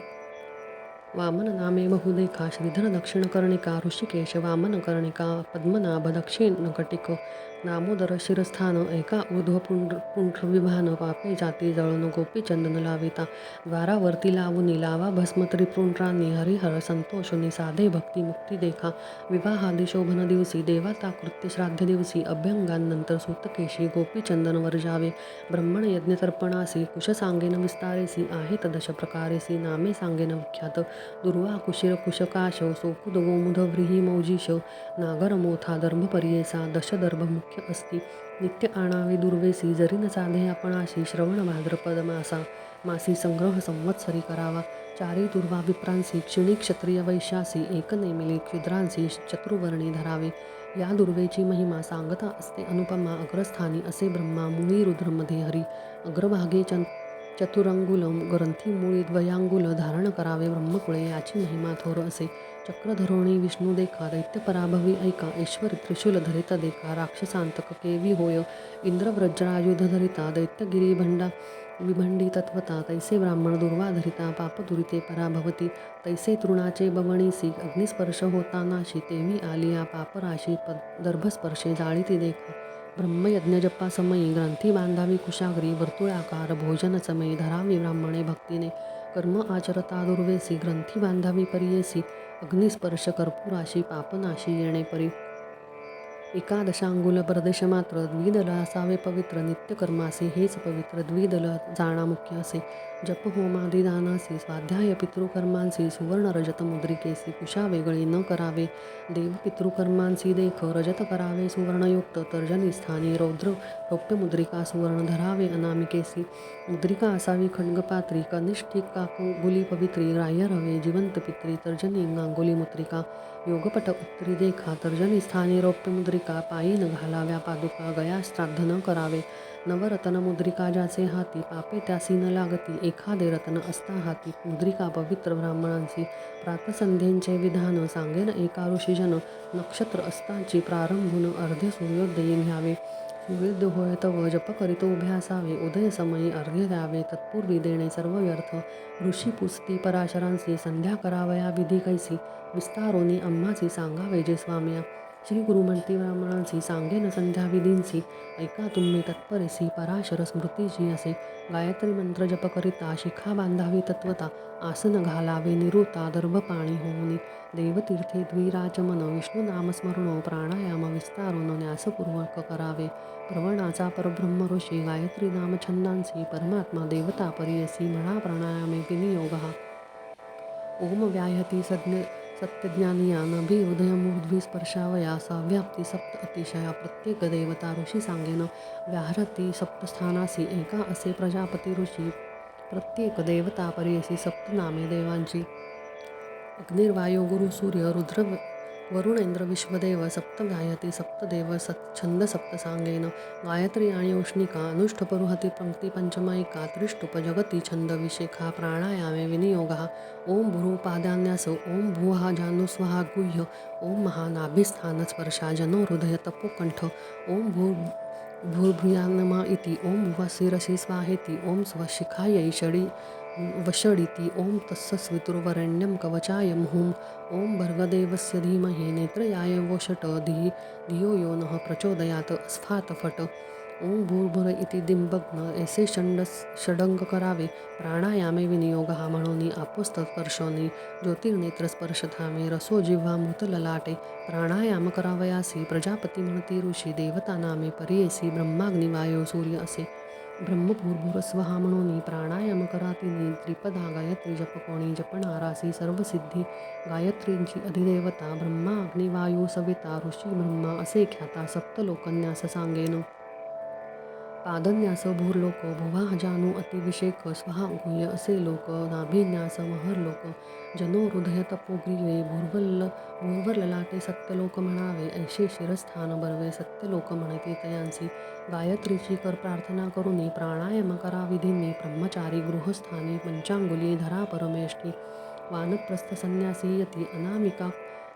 वामन नामे बहुदेखा श्रीधर दक्षिण कर्णिका ऋषिकेश वामन कर्णिका पद्मनाभ दक्षिण कटिक दामोदर शिरस्थान एका ऊर्ध्व पुंड्र विभान पापे जाती जळून गोपीचंदन लाविता द्वारावरती लावुनी लावा भस्म त्रिपुंड्रांनी हरिहर संतोषुनी साधे भक्ती मुक्ती देखा विवाहादी शोभन दिवसी देवाता कृत्य श्राद्ध दिवसी अभ्यंगांनंतर सुतकेशी गोपीचंदन वर्जावे ब्रह्मण यज्ञ तर्पणासी कुश सांगेन विस्तारेसी आहेत दश प्रकारेसी नामे सांगेन विख्यात दुर्वा कुशीर कुशकाश सोकुद गोमुध व्रीही मौजीश नागर मोथा दर्भ पर्येसा दशदर्भ मुख्य असती नित्य आणावे दुर्वेसी जरी न साधे आपणाशी श्रवण भाद्रपद मासी संग्रह संवत्सरी करावा चारी दुर्वा विप्रांसी क्षिणी क्षत्रिय वैश्यासी एकनेमिली क्षुद्रांसी चतुर्वर्णी धरावे या दुर्वेची महिमा सांगता असते अनुपमा अग्रस्थानी असे ब्रह्मा मुळी रुद्रमध्ये हरी अग्रभागे चतुरंगुलम ग्रंथी मुळी द्वयांगुल धारण करावे ब्रह्मकुळे याची महिमा थोर असे चक्रधरोणी विष्णू देखा दैत्य पराभवी ऐका ऐश्वरी त्रिशूल धरिता देखा राक्षसांतक केवी होय इंद्र व्रज्रायुध धरिता दैत्यगिरी विभंडी तत्वता तैसे ब्राह्मण दुर्वा धरिता पापदुरिते पराभवती तैसे तृणाचे बवणीसी अग्निस्पर्श होता नाशी तेवी आलिया पापराशी दर्भस्पर्शे जाळीती देखा ब्रह्मयज्ञ जप्पा समयी ग्रंथी बांधावी कुशाग्री वर्तुळाकार भोजन समयी धरावी ब्राह्मणे भक्तीने कर्म आचरता दुर्वेसी ग्रंथी बांधावी परियेसी अग्निस्पर्श कर्पूराशी पापनाशी येणे परी एकादशांगुल प्रदेश मात्र द्विदल असावे पवित्र नित्यकर्मासी हेच पवित्र द्विदल जाणा मुख्य असे जप होमादी दानासी स्वाध्याय पितृकर्मांसी सुवर्ण रजत मुद्रिकेसी कुशा वेगळे न करावे देव पितृकर्मांसी देख रजत करावे सुवर्णयुक्त तर्जनी स्थानी रौप्य मुद्रिका सुवर्ण धरावे अनामिकेसी मुद्रिका असावी खड्गपात्री कनिष्ठिका गुली पवित्री ग्राह्य रवे जिवंत पित्री तर्जनी गांगुली मुद्रिका योगपट उत्तरी देखा तर्जनी स्थानी रौप्य मुद्रिका पायी न घालाव्या पादुका गया श्राद्ध न करावे नवरत्न मुद्रिका ज्याचे हाती पापे त्यासी न लागती एखादे रत्न असता हाती मुद्रिका पवित्र ब्राह्मणांची प्रातसंध्येचे विधान सांगेन एका ऋषीजन नक्षत्र असताची प्रारंभून अर्ध्य सूर्योदयी घ्यावे सूर्योदय होय तव जप करीत उभे असावे उदय समयी अर्घ्य द्यावे तत्पूर्वी देणे सर्व व्यर्थ ऋषी पुसती पराशरांसी संध्या करावया विधी कैसी विस्तारोनी अम्माची सांगावे जे स्वाम्या श्री गुरु म्हणती ब्राह्मणांसी सांगेन संध्या विधींसी ऐका तुम्ही तत्परेसी पराशर स्मृतीची असे गायत्री मंत्र जप करिता शिखा बांधावी तत्वता आसन घालावे निरुता दर्भ पाणी होऊनी देवतीर्थे द्विराचमन विष्णू नामस्मरणो प्राणायाम विस्तारून न्यासपूर्वक करावे प्रवणाचा परब्रह्म ऋषी गायत्री नामछंदांसी परमात्मा देवता परियसी म्हणा प्राणायामे विनियोगः ओम व्याहती सत्यज्ञानिया नभी हृदयमूर्ध्वी स्पर्शावया सा व्याप्ती सप्त अतिशया प्रत्येक देवता ऋषी सांगेन व्याहरती सप्तस्थानासी एका असे प्रजापती ऋषी प्रत्येक देवता परियसी सप्त नामे देवांची अग्निर्वायू गुरु सूर्य रुद्र वरुण इंद्र विश्वदेव सप्त गायती सप्तदेव छंद सप्त सांगेन गायत्री आणि उष्णिका अनुष्ठपरुहती पंक्ती पंचमयिका त्रिष्टुप जगती छंद विशेखा प्राणायामे विनियोगः ओम भ्रूपादान्यास ओम भुवः जानुस्वहा गुह्य ओम महानाभिस्थान स्पर्शा जनो हृदय तपोकंठ ओम भूर्भुयानमा इति ओम भुवा शिरसि स्वाहेति ओम स्वशिखायै वषडिति ओम तत्सवितुर्वरेण्यं कवचाय मुहुं ओम भर्गदेवस्य धीमहि नेत्रयाय वोषट धियो यो नः प्रचोदयात् स्फात फट ओम भूर्भुर इति दिंबग्न ऐसे षडंग करावे प्राणायामे विनियोगः म्हणून आपोस्तस्पर्शोनी ज्योतिर्नेत्रस्पर्श थामे रसो जिव्हा मृत ललाटे प्राणायाम करावयासी प्रजापती म्हणती ऋषी देवता नामे परियेसी ब्रह्माग्नी वायो सूर्य असे ब्रह्मभूर्भुवस्वहा म्हणून प्राणायाम करा तिन्ही त्रिपदा गायत्री जपकोणी जपणारासी सर्व सिद्धी गायत्रींची अधिदेवता ब्रह्मा अग्नी वायू सविता ऋषी ब्रह्मा असे ख्याता सप्तलोकन्यास सांगेन पादन्यास भूर्लोक भुवा जानू अतिविषेक स्वहा गुह्य असे लोक नाभिन्यास महर्लोक जनो हृदय तपोग्रीवे भूर्वर ललाटे सत्यलोक म्हणावे ऐशे शिरस्थान बरवे सत्यलोक म्हणते तयांसी गायत्रीची कर प्रार्थना करुनी प्राणायाम करा विधींनी ब्रह्मचारी गृहस्थानी पंचांगुली धरा परमेष्ठी वानप्रस्थ संन्यासी यती अनामिका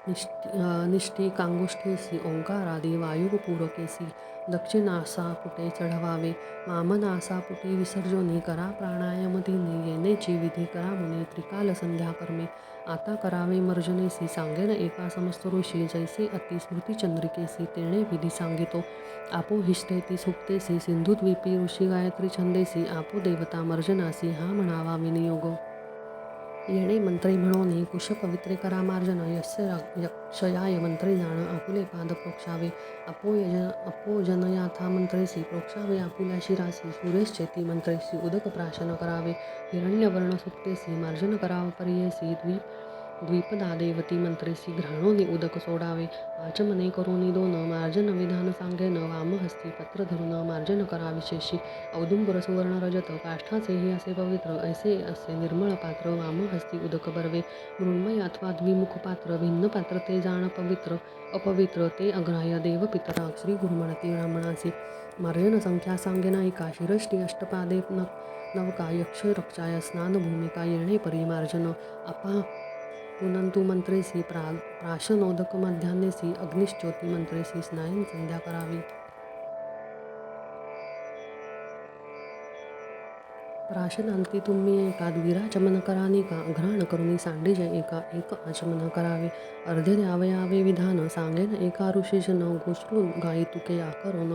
निष्ठी कांगुष्ठेसी ओंकारादी वायुपूरकेसी दक्षिणासापुटे चढवावे वामनासापुटी विसर्जनी करा प्राणायाम तिन्ही येणेची विधी करा मुनी त्रिकाल संध्या कर्मे आता करावे मर्जनेसी सांगेन एका समस्त ऋषी जैसे अति स्मृतिचंद्रिकेसी तेणे विधी सांगितो आपो हिष्ठेती सुप्तेसी सिंधुद्वीपी ऋषी गायत्री छंदेसी आपो देवता मर्जनासी हा म्हणावा विनियोग येणे मंत्री म्हणून कुश पवित्रे करा मार्जन यस्य यक्षयाय मंत्री जाण आपुले पाद प्रोक्षावे अपोजनयाथा मंत्रेसी प्रोक्षावे आपुल्या शिरासी सुरेश चेती मंत्रेसी उदक प्राशन करावे हिरण्यवर्ण सुप्तेसी मार्जन कराव पर्येसी द्विपदा देवती मंत्रेसी घ्राणोनी उदक सोडावे आचमने करोनी दोन मार्जन विधान सांगेन वामहस्ती पत्र धरून मार्जन करा विशेषी औदुंबर सुवर्ण रजत काष्ठाचेही असे पवित्र ऐसे असे निर्मळ पात्र वामहस्ती उदक बरवे मृण्मय अथवा द्विमुख पात्र भिन्न पात्र ते जाण पवित्र अपवित्र ते अग्राह्य देव पितरा श्री गुरुमणती ब्राह्मणासी मार्जन संख्या सांगेन एका शिरष्टी अष्टपादे नवका यक्ष रक्षाय स्नान भूमिका येणे परिमार्जन अपा पुनंतु मंत्रेसी प्राशनोदक मध्यान्नेसी अग्निश्चोती मंत्रेसी स्नायन संध्या करावी प्राशनांती तुम्ही एका द्विराचमन करानिका घ्राण करुनी सांडीजे एका एक आचमन करावे अर्ध्य द्यावयावे विधान सांगेन एका ऋषीजन गोश्रू गायितुके आकरून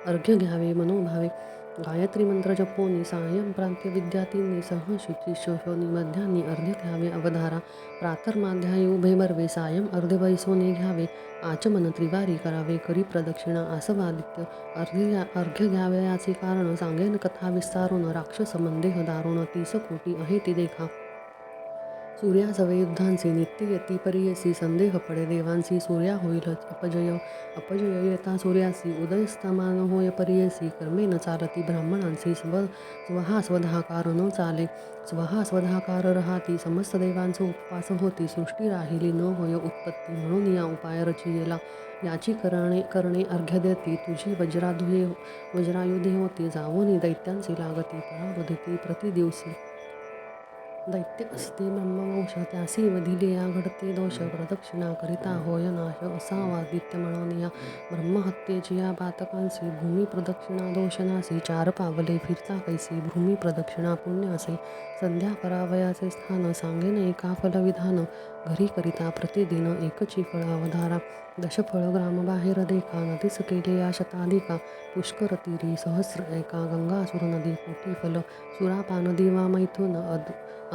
अर्घ्य घ्यावे मनोभावे गायत्री मंत्र जपोनी सायं प्रांत्य विद्यार्थींनी सह शुची शोषोनी मध्यान्नी अर्ध्य घ्यावे अवधारा प्रातर्माध्यायी उभे बर्वे सायं अर्ध्य बैसोनी घ्यावे आचमन त्रिवारी करावे करी प्रदक्षिणा आसवादित्य अर्घ्य घ्यावे याचे कारण सांगेन कथा विस्तारून राक्षस मंदेह दारुण 30 कोटी आहे ती देखा सूर्यासवे युद्धांसी नित्य येती परियसी संदेह पडे देवांसी सूर्या होईलच अपजय येता सूर्यासी उदयस्तमान होय परियसी कर्मे न चालती ब्राह्मणांसी स्वहा स्वधाकार न चाले स्वहा स्वधाकार रहाती समस्त देवांचा उपवास होती सृष्टी राहिली न होय उत्पत्ती म्हणून या उपाय रचियेला याची करणे अर्घ्य देती तुझी वज्रायुधे होती जावोनी दैत्यांची लागती परावधती प्रतिदिवसी दैत्य असते ब्रह्मवंश त्यासी वधिले या घडते दोष प्रदक्षिणा करिता होय नाश असा वादित्य म्हणून या ब्रह्महत्येची या पातकांसी भूमी प्रदक्षिणा दोषनासी 4 पावले फिरता कैसी भूमी प्रदक्षिणा पुण्य असे संध्या करावयाचे स्थान सांगेन एका फलविधान घरी करिता प्रतिदिन एकची फळ अवधारा दशफळ ग्राम बाहेर देखा नदीस केले या शताधिका पुष्कर तीरी सहस्र एका गंगासुर नदी कोटी फल सुरापान दिवा मैथुन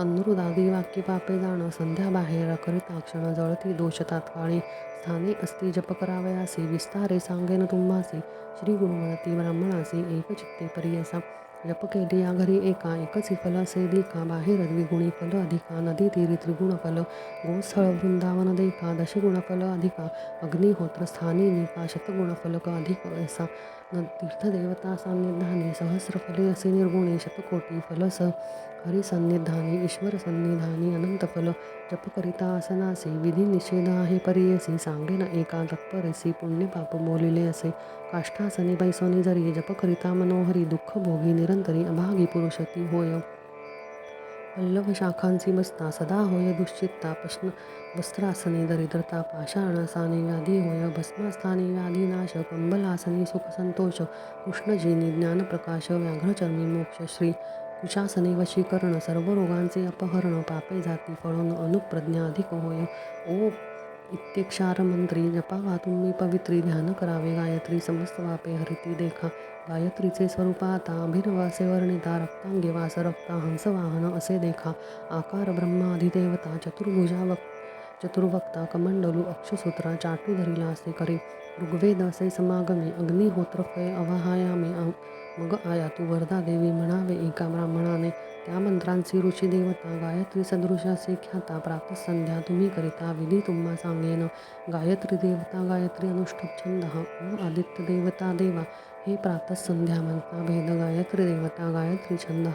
अनुरुदादी वाक्य पापे जाण संध्या बाहेर करिता क्षण जळती दोष तात्काळी स्थाने असती जप करावयासी विस्तारे सांगेन तुम्हासी श्री गुरुमणती ब्राह्मणासी एकचित्ते परियसा जप केली या घरी एका एकची फल असे दिका बाहेर द्विगुणी फल अधिका नदी तीरी त्रिगुण फल गोस्थळ वृंदावन देखा दशगुण फल अधिका अग्निहोत्र स्थानी निका शतगुण फलक अधिक ऐसा तीर्थदेवता सान्निधानी सहस्र फले असे निर्गुणे शतकोटी फलस हरिसन्निधानी ईश्वर सन्निधानी अनंत फल जप करिता आसनासी विधी निषेध आहे परियसी सांगेन एका तत्परेसी पुण्य पाप बोलिले असे काष्ठासनी बैसोनी जरी जप करिता मनोहरी दुःख भोगी निरंतरी अभागी पुरुषती होय पल्लव शाखांची बसता सदा होय दुश्चित्ता वस्त्रासनी दरिद्रता पाषाणासाने व्याधी होय भस्मास्थानी व्याधी नाश कंबलासनी सुख संतोष कृष्णजीनी ज्ञानप्रकाश व्याघ्रचर्मी मोक्ष श्री कुशासने वशीकरण सर्व रोगांचे अपहरण पापे जाती फळून अनुप्रज्ञा अधिक होय ओ इत्यक्षार मंत्री जपावा तुम्ही पवित्री ध्यान करावे गायत्री समस्त वापे हरिती देखा गायत्रीचे स्वरूप आता अभिनवासे वर्णिता रक्तांगी वास रक्ता हंसवाहन असे देखा आकार ब्रह्मा अधिदेवता चतुर्वक्ता कमंडलू अक्षसूत्रा चाटू धरिला असे करे ऋग्वेद असे समागमे अग्निहोत्र फय अवहायामे मग आया तू वरदा देवी म्हणावे एका ब्राह्मणाने. त्या मंत्रांची ऋषी देवता गायत्री सदृशाचे ख्याता प्रातःसंध्या तुम्ही करिता विधी तुम्हा सांगेन. गायत्री देवता गायत्री अनुष्ठुप छंद ओम आदित्य देवता देवा हे प्रातःसंध्या म्हणता भेद. गायत्री देवता गायत्री छंद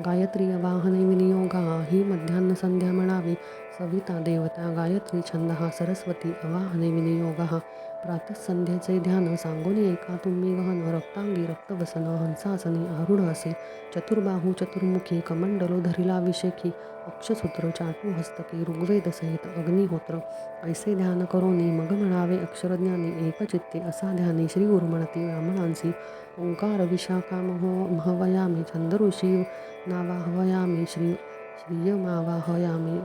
गायत्री अवाहने विनियोगा ही मध्यान्ह संध्या म्हणावी. सविता देवता गायत्री छंद सरस्वती अवाहने विनियोगा प्रातःसंध्येचे ध्यान सांगोनी एका तुम्ही गहन. रक्तांगी रक्तवसन हंसासनी आरूढ असे चतुर्बाहू चतुर्मुखी कमंडलो धरिला विशेखी अक्षसूत्र चाटू हस्तके ऋग्वेद सहित अग्निहोत्र ऐसे ध्यान करोनी मग म्हणावे अक्षरज्ञानी एकचित्ते असा ध्यानी श्री गुरु म्हणती ब्राह्मणांसी. ओंकार विशाखा महवयामी छंदऋषी नावाहवयामी श्रियमावाहयामी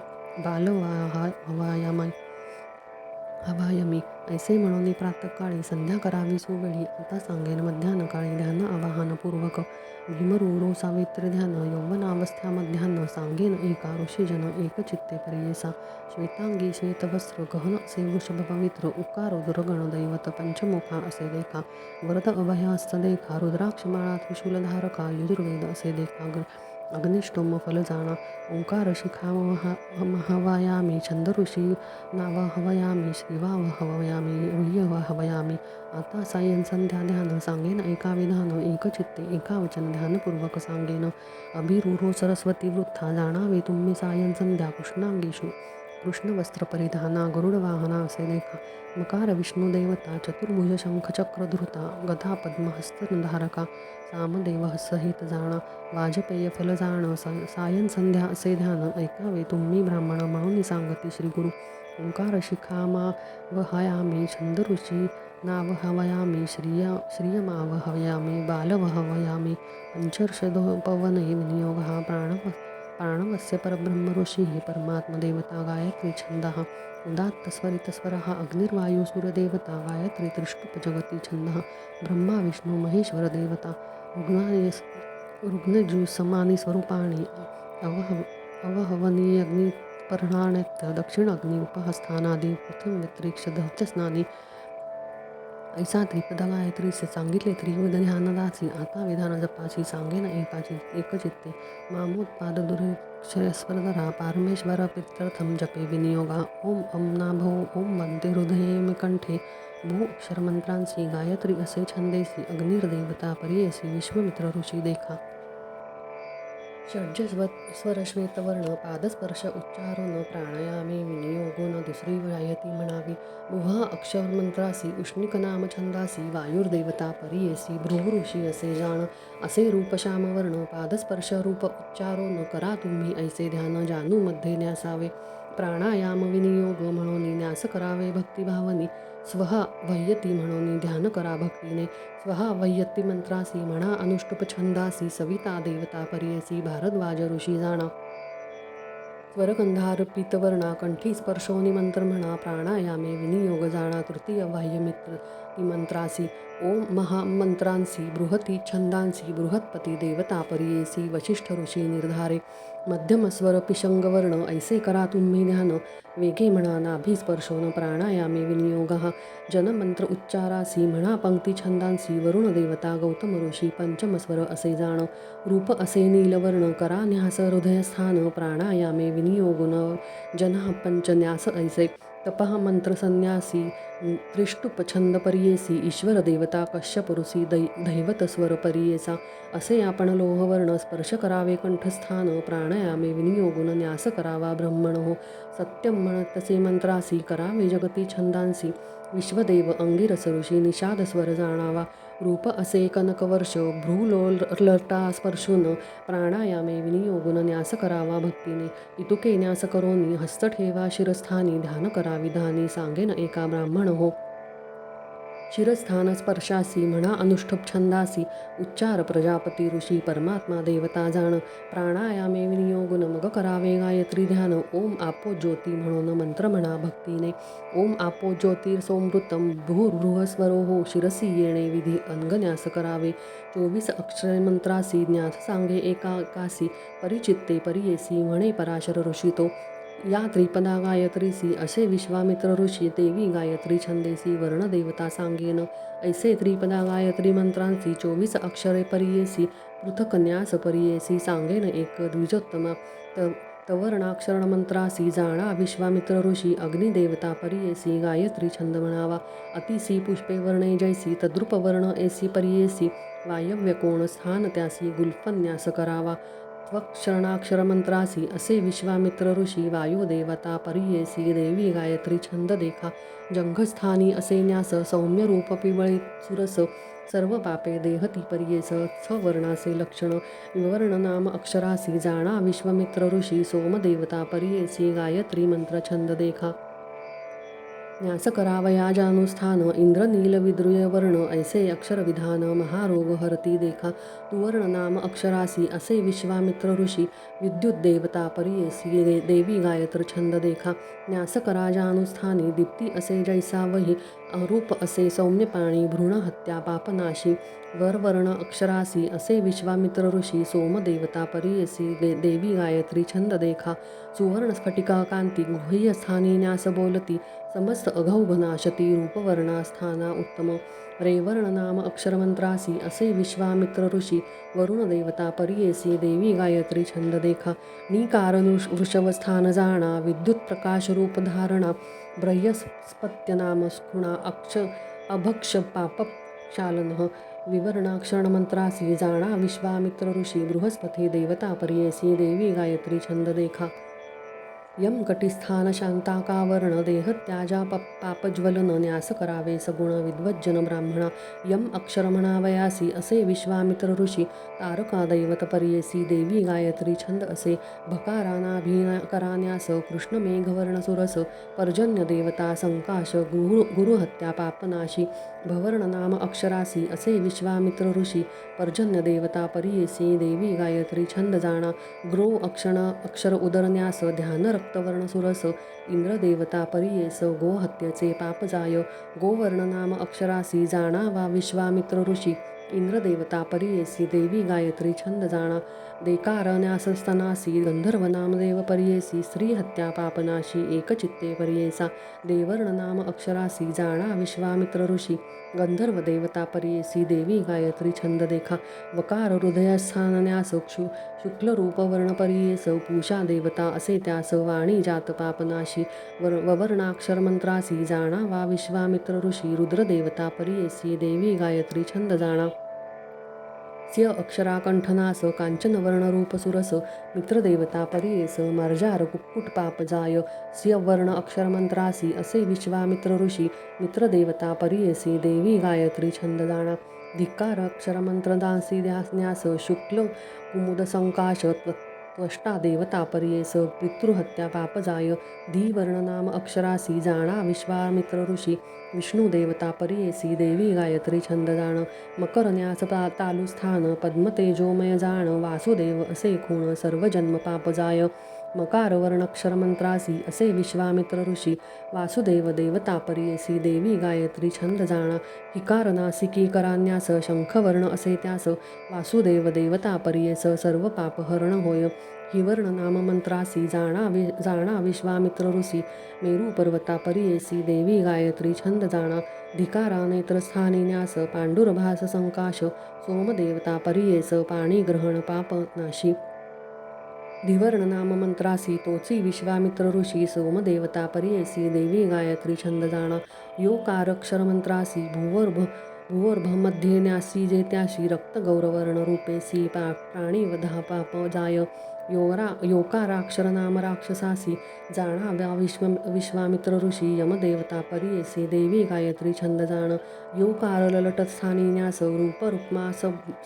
बालवाहवयामी हवायमी ऐसे म्हणून प्रातःकाळी संध्या करावी सुवेळी. आता सांगेन मध्यान्हकाळी ध्यान आवाहनपूर्वक भीमरूरो सावित्री ध्यान. यौवनावस्था मध्यान्ह सांगेन एका ऋषीजन एकचित्ते पर्येसा. श्वेतांगी श्वेतवस्त्र गहन असे वृषभ पवित्र उकार रुद्रगण दैवत पंचमुखा असे देखा. वरद अभयास्त देखा रुद्राक्षमाळा त्रिशूलधारका यजुर्वेद असे देखा. अग्निष्टोम फल जाणा ओंकार शिखा हवयामी छंदऋषी नावहवयामी श्रीवावहवयामी रुह्यवहवयामी. आता सायं संध्या ध्यान सांगेन एका विधान एकचित्ते एका वचन ध्यानपूर्वक सांगेन. अभिरुरो सरस्वती वृथा जाणावे तुम्ही सायं संध्या. कृष्णांगीषु कृष्णवस्त्र परिधाना गरुडवाहना असे देखा. मकार विष्णू देवता चतुर्भुज शंख चक्र धृता गदा पद्महस्तधारका सामदेव सहित जाणा. वाजपेय फल जाण सायं संध्या असे ध्यान ऐकावे तुम्ही ब्राह्मण म्हणून सांगती श्रीगुरु. ओंकार शिखामा वहयामी छंदऋषी नावहवयामी श्रियमावहवयामी बालवहवयामी पंचर्षदोपवने विनियोग प्राणवस्य परब्रह्म ऋषी परमात्मदेवता गायत्री छंद उदात्त स्वरितस्वर अग्निर्वायू सूर्यदेवता गायत्री त्रिष्टुप जगती छंद. ब्रह्मा विष्णू महेश्वर देवता रुग्णजुसमानी स्वरूपाणी अवहवनी अग्निपर्णाण्यत दक्षिण अग्नि उपहस्थानादी पृथ्वीव्यतिरिक्त दहत्यस्नानी ऐसा त्रिपद गायत्रीचे सांगितले त्रिविध ध्यानदासी. आता विधान जपाची सांगेन एकचित्ते मामोत्पाद दुरीक्षस्वरधरा पारमेश्वर प्रीत्यर्थम जपे विनियोगा. ओम नाभो ओम वंदे हृदये कंठे भू अक्षरमंत्रांसी गायत्री असे छंदेसी. अग्निर्देवता पर्येसी विश्वमित्र ऋषी देखा. षड्ज श्वेतवर्ण पादस्पर्श उच्चारून प्राणायामे विनियोगोन दुसरी गायत्री म्हणावी. गुहा अक्षरमंत्रासी उष्णिक नाम छंदासी वायुर्देवता पर्येसी भृगुऋषी असे जाण. असे रूप श्यामवर्ण पादस्पर्श रूप उच्चारोन करा तुम्ही ऐसे ध्यान जानू मध्ये न्यासावे. प्राणायाम विनियोग म्हणून न्यास करावे भक्तिभावनी. स्वहा वह्यती म्हणून ध्यान करा भक्तीने. स्वहा वह्यती मंत्रासी म्हणा अनुष्टुप छंदासी. सविता देवता पर्येसी भारद्वाज ऋषी जाणा. स्वरगंधार पीतवर्णा कंठी स्पर्शोनी मंत्र म्हणा. प्राणायामे विनियोग जाणा तृतीय बाह्यमित्र ती मंत्रासी. ओम महामंत्रांसी बृहती छंदांसी बृहत्पती देवता पर्येसी वशिष्ठ ऋषी निर्धारे. मध्यम स्वर पिशंगवर्ण ऐसे करा तुम्ही ध्यान. वेगे म्हणा नाभी स्पर्शोन प्राणायामे विनियोगः. जनमंत्र उच्चारासी म्हणा पंक्ती छंदांसी वरुण देवता गौतम ऋषी पंचमस्वर असे जाण. रूप असे नीलवर्ण करा न्यास हृदयस्थान. प्राणायामे विनियोगुन जन पंचन्यास ऐसे. तपः मंत्र संन्यासी त्रिष्टुप छंद पर्येसी. ईश्वर देवता कश्यप ऋषी दैवत स्वर पर्येसा. असे आपण लोहवर्ण स्पर्श करावे कंठस्थान. प्राणायामे विनियोगुन न्यास करावा ब्रह्मणो. सत्यम म्हणतसे मंत्रासी करावे जगती छंदांसी. विश्वदेव अंगिरस ऋषी निषाद स्वर जाणावा. रूप असे कनकवर्ष भ्रूलोलटा स्पर्शून. प्राणायामे विनियोगुन न्यास करावा भक्तीने. इतुके न्यास करोनी हस्त ठेवा शिरस्थानी. ध्यान करा विधानी सांगेन एका ब्राह्मण हो. शिरस्थान स्पर्शासी म्हणा अनुष्ठुप छंदासी. उच्चार प्रजापती ऋषी परमात्मा देवता जाण. प्राणायामे विनियोगुन मग करावे गायत्री ध्यान. ओम आपो ज्योती म्हणून मंत्र म्हणा भक्तीने. ओम आपो ज्योतिर्सोमृतम भूर्बृहस्वरो हो. शिरसी येणे विधी अंगन्यास करावे. 24 अक्षर मंत्रासी ज्ञात सांगे एकाकासी. परिचित्ते पर्येसी म्हणे पराशर ऋषी तो. या त्रिपदा गायत्रीसी असे विश्वामित्र ऋषी देवी गायत्री छंदेसी वर्णदेवता सांगेन. ऐसे त्रिपदा गायत्री मंत्रांची 24 अक्षरे परियेसी पृथक न्यास परियेसी सांगेन एक द्विजोत्तमा. तवर्णाक्षर मंत्रासी जाणा विश्वामित्र ऋषी अग्निदेवता परियेसी गायत्री छंद म्हणावा. अतिसी पुष्पे वर्णे जैसी तद्रुप वर्ण एसी परियेसी वायव्य कोण स्थान त्यासी गुल्फन्यास करावा. त्वक्षरणाक्षर मंत्रासी असे विश्वामित्र ऋषी वायुदेवता परियेसी देवी गायत्री छंद देखा. जंघस्थानी असे न्यास सौम्य रूप पिवळे सुरस सर्व पापे देहती परियेस. वर्णाचे लक्षण विवर्ण नाम अक्षरासी जाणा विश्वामित्र ऋषी सोमदेवता परियेसी गायत्री मंत्र छंद देखा. न्यास करावया जानुस्थान इंद्रनील विद्रुय वर्ण ऐसे अक्षर विधान महारोग हरती देखा. तुवर्ण नाम अक्षरासी असे विश्वामित्र ऋषी विद्युत देवता परियेसी देवी गायत्र छंद देखा. न्यास करा जानुस्थानी दीप्ती असे जैसा वही रूप असे सौम्य पाणी भ्रूण हत्या पापनाशी. वर्ण अक्षरासी असे विश्वामित्र ऋषी सोमदेवता परियेसी देवी गायत्री छंद देखा. सुवर्ण स्फटिका कांती गुह्य स्थानी न्यास बोलती समस्त अघौघ नाशती रूपवर्णा स्थाना उत्तम. रेवर्ण नाम अक्षरमंत्रासी असे विश्वामित्र ऋषी वरुण देवता परियेसी देवी गायत्री छंद देखा. निकार वृषभ स्थान जाणा विद्युत प्रकाश रूप धारणा ब्रह्यस्पत्य नाम स्खुणा अभक्ष पाप शालन. विवरणाक्षर मंत्रासी जाणा विश्वामित्र ऋषी बृहस्पती देवता परियेसी देवी गायत्री छंद देखा. यम कटिस्थान शांताकावर्ण देह त्याजा पापज्वलन न्यास करावे सगुण विद्वज्जन ब्राह्मणा. यम अक्षर म्हणावयासी असे विश्वामित्र ऋषी तारका दैवत परियेसी देवी गायत्री छंद असे. भकारानाभिकरान्यास कृष्ण मेघवर्ण सुरस पर्जन्य देवता संकाश गुरुहत्या पापनाशी. भवर्ण नाम अक्षरासी असे विश्वामित्र ऋषी पर्जन्य देवता परियेसी देवी गायत्री छंद जाणा. ग्रो अक्षर उदरन्यास ध्यान रक्तवर्ण सुरस इंद्रदेवता परियेस गोहत्येचे पाप जाय. गोवर्ण नाम अक्षरासी जाणा वा विश्वामित्र ऋषी इंद्रदेवता परियेसी देवी गायत्री छंद जाणा. देकारन्यासस्तनासी गंधर्व नामदेव परियेसी स्त्री हत्या पापनाशी एकचित्ते परियेसा. देवर्ण नाम अक्षरासी जाणा विश्वामित्र ऋषी गंधर्व देवता परियेसी देवी गायत्री छंद देखा. वकार हृदयस्थान न्यास शुक्ल रूप वर्ण परियेस पूषा देवता असे त्यास वाणी जात पापनाशी. ववर्णाक्षर मंत्रासी जाणा वा विश्वामित्र ऋषी रुद्रदेवता परियेसी देवी गायत्री छंद जाणा. स्य अक्षरा कंठनास कांचन वर्ण रूप सुरस मित्रदेवता परियेस मार्जार कुक्कुट पाप जाय. स्य वर्ण अक्षर मंत्रासी असे विश्वामित्र ऋषी मित्रदेवता परियेसी देवी गायत्री छंद जाणा. धिक्कार अक्षर मंत्रदासी न्यास शुक्ल कुमुद संकाश त्वष्टा देवता परियेस पितृहत्या पाप जाय. धीवर्ण नाम अक्षरासी जाणा विश्वामित्र ऋषी विष्णू देवता परियेसी देवी गायत्री छंद जाण. मकर न्यास तालुस्थान पद्मतेजोमय जाण वासुदेव असे खूण सर्व जन्म पाप जाय. मकार वर्णक्षर मंत्रासी असे विश्वामित्र ऋषी वासुदेव देवता परियेसी देवी गायत्री छंद जाणा. हिकार नासिकी करान्यास शंखवर्ण असे त्यास वासुदेव देवता परियेस सर्व पाप हरण होय. हिवर्ण नाम मंत्रासी जाणा विश्वामित्र ऋषी मेरू पर्वता परियेसी देवी गायत्री छंद जाणा. धिकारा नेत्रस्थानी न्यास पांडुरभास संकाश सोमदेवता परियेस पाणीग्रहण पाप नाशी. धिवर्ण नाम मंत्रासी तोची विश्वामित्र ऋषी सोमदेवता परियेसी देवी गायत्री छंद जाणा. योकारक्षर मंत्रासी भुवर्भमध्ये न्यासी जे त्याशी रक्तगौरवर्ण रूपेसी प्राणीवधा पाप जाय. योकाराक्षर नाम राक्षसासी जाणा विश्वामित्र ऋषी यमदेवता परियेसी देवी गायत्री छंद जाण. योकार ललटस्थानी न्यास रूप रुक्मा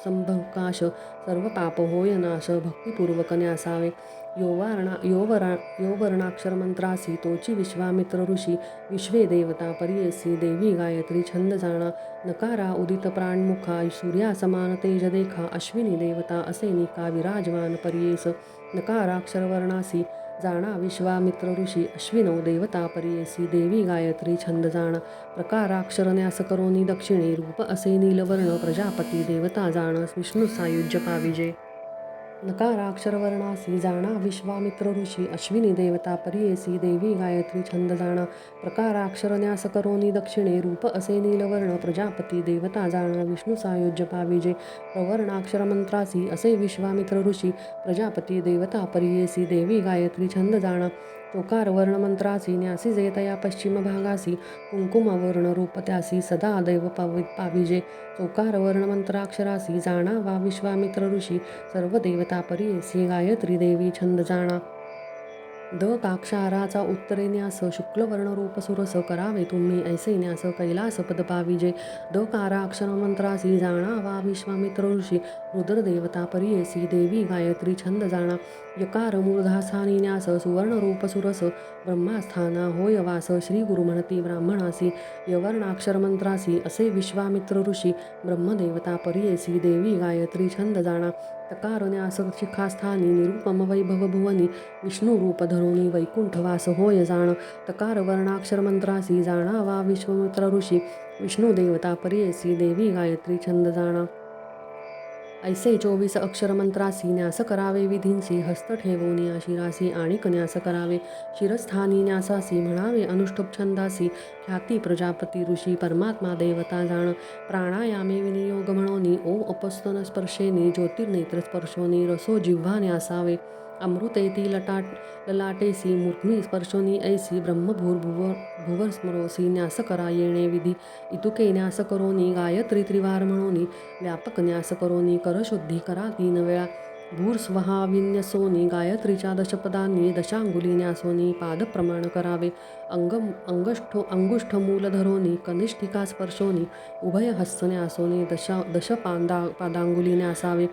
संभकाश सर्व पाप होय नाश भक्तिपूर्वक न्यासावे. योवर्णाक्षर मंत्रासी तोची विश्वामित्र ऋषी विश्वे देवता परियेसी देवी गायत्री छंद जाणा. नकारा उदित प्राणमुखा सूर्या समान तेज देखा अश्विनी देवता असे निका विराजमान परियेस. नकाराक्षर वर्णासी जाणा विश्वामित्र ऋषी अश्विनौ देवता परियेसी देवी गायत्री छंद जाणा. प्रकाराक्षर न्यास करोनी दक्षिणे रूप असे नीलवर्ण प्रजापती देवता जाण विष्णू सायुज्य पाविजे. नकाराक्षरवर्णासी जाणा विश्वामित्र ऋषी अश्विनी देवता परियेसी देवी गायत्री छंद जाणा प्रकाराक्षर न्यास करोनी दक्षिणे रूप असे नीलवर्ण प्रजापती देवता जाणा विष्णू सायुज्य पाविजे प्रवर्णाक्षर मंत्रासी असे विश्वामित्र ऋषी प्रजापती देवता परियेसी देवी गायत्री छंद जाणा चोकार वर्ण मंत्रासी न्यासी जेतया पश्चिम भागासी कुंकुम वर्ण रूप त्यासी सदा दैव पाविजे चोकार वर्ण मंत्राक्षरासी जाणा वा विश्वामित्र ऋषी सर्व देवता परियेसी गायत्री देवी छंद जाणा द काक्षाराचा उत्तरे न्यास शुक्लवर्ण रूप सुरस करावे तुम्ही ऐसे न्यास कैलास पद पाविजे द काराक्षर मंत्रासी जाणा वा विश्वामित्र ऋषी रुद्र देवता परियेसी देवी गायत्री छंद जाणा यकार मूर्धास्थानी न्यास सुवर्ण रूप सुरस ब्रह्मास्थाना होय वास श्री गुरु म्हणती ब्राह्मणासी यवर्णाक्षर मंत्रासी असे विश्वामित्र ऋषी ब्रह्मदेवता परियेसी देवी गायत्री छंद जाणा तकार न्यास शिखास्थानी निरुपम वैभव भुवनी विष्णू रूप धरोनी वैकुंठवास होय जाण तकार वर्णाक्षर मंत्रासी जाणा वा विश्वामित्र ऋषी विष्णू देवता परियेसी देवी गायत्री छंद जाणा ऐसे 24 अक्षर मंत्रासी न्यास करावे विधींसी हस्त ठेवोनी शिरासी आणि न्यास करावे शिरस्थानी न्यासासी म्हणावे अनुष्ठुप छंदासी ख्याती प्रजापती ऋषी परमात्मा देवता जाण प्राणायामे विनियोग म्हणोनी ओम अपस्तन स्पर्शेनी ज्योतिर्नेत्र स्पर्शोनी रसो जिव्हा न्यासावे अमृतेती ललाटेसी मूर्ध्नी स्पर्शोनी ऐसी भुवर स्मरोसी न्यास करा येणे विधी इतुके न्यास करोनी गायत्री त्रिवार म्हणोनी व्यापक न्यास करोनी करशुद्धी करा 3 वेळा भूर स्वहा विन्यसोनी गायत्रीच्या दशपदांनी दशांगुली न्यासोनी पादप्रमाण करावे अंगुष्ठ मूल धरोनी कनिष्ठिका स्पर्शोनी उभय हस्त न्यासोनी दश पादांगुली न्यासावे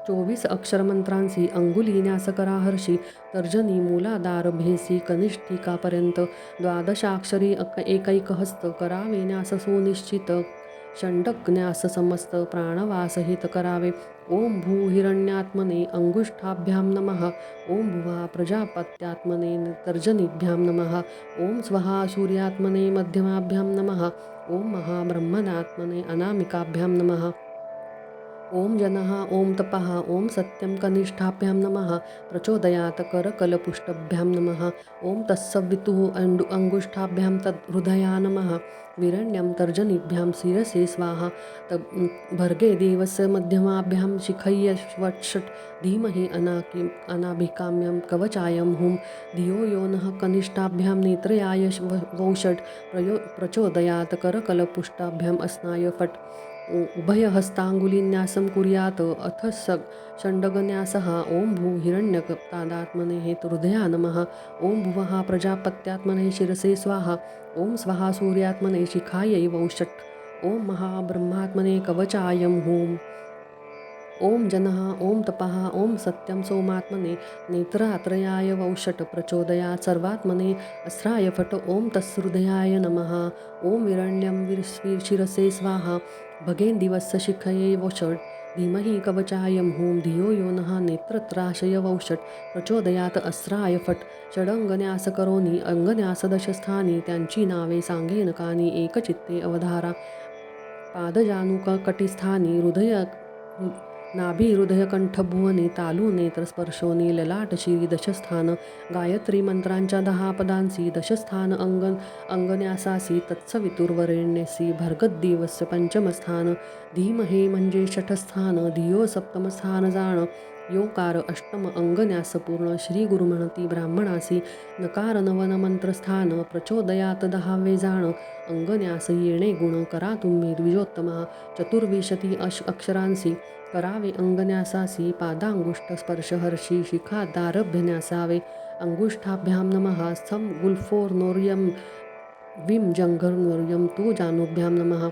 24 अक्षर मंत्रांसी अंगुली न्यास करा हर्षी तर्जनी मूलाधार भेसी कनिष्ठिकापर्यंत 12 अक्षरी एकैक हस्त करावे न्यास सुनिश्चित षण्डक न्यास समस्त प्राणवासहित करावे ओम भू हिरण्यात्मने अंगुष्ठाभ्यां नमः ओम भुवा प्रजापत्यात्मने तर्जनीभ्यां नमः ओम स्वहा सूर्यात्मने मध्यमाभ्यां नमः ओम महाब्रह्मणात्मने अनामिकाभ्यां नमः ओम जनः ओम तपः ओम सत्यं कनिष्ठाभ्यां नमः प्रचोदयात् करकलपुष्टभ्यां नमः ओम तत्सवितुः अंगुष्ठाभ्यां हृदया नमः विरण्यं तर्जनीभ्यां शिरसे स्वाहा भर्गे देवस्य मध्यमाभ्यां शिखय्यवत्षट् धीमहि अनाभिकाम्यं कवचायं हुं धियो यो नः कनिष्ठाभ्यां नेत्रयाय वौषट् प्रचोदयात् करकलपुष्टाभ्याम् अस्नाय फट् उभयहस्तांगुलीन्यासं कुर्यात् अथ षण्डगन्यासः ओम भू हिरण्यकपादात्मने हृदया नमः ओम भुवः प्रजापत्यात्मने शिरसे स्वाहा ओम स्वहा सूर्यात्मने शिखायै वौषट् ओम महाब्रह्मात्मने कवचायं हूं ओम जनः ओम तपः ओम सत्यं सोमात्मने नेत्रात्रयाय वौषट् प्रचोदयात् सर्वात्मने अस्राय फट् ओम तत्सहृदयाय नमः ओम विरण्यं शिरसे स्वाहा भगेन्दिवस्य शिखये वौषट् धीमहि कवचायं हूं धियो यो नः नेत्रत्राशय वौषट् प्रचोदयात् अस्राय फट् षडंगन्यास करोनी अंगन्यास दशस्थानी त्यांची नावे सांगेन कानी एकचित्ते अवधारा पादजानुक कटिस्थानी नाभी हृदयकंठभुवनी तालू नेत्र स्पर्शोनी ललाट शिरी दशस्थान गायत्री मंत्रांच्या 10 पदांसी दशस्थान अंगन्यासासी तत्सवितुर्वरेण्यसी भर्गद्दिवस्य पंचमस्थान धीमहि म्हणजे षठस्थान धियो सप्तमस्थान जाण योकार अष्टम अंगन्यास पूर्ण श्री गुरु म्हणती ब्राह्मणासी नकार नवन मंत्रस्थान प्रचोदयात 10वे जाण अंगन्यास येणे गुण करा तुम्ही द्विजोत्तमा चतुर्विशती अक्षरांसी करावे अंगन्यासासी पादांगुष्ठ स्पर्शहर्षी शिखादारभ्य न्यासावे अंगुष्ठाभ्यां नमः स्थं गुल्फोर्नोर्यं विं जंघर्नोर्यं तु जानुभ्यां नमः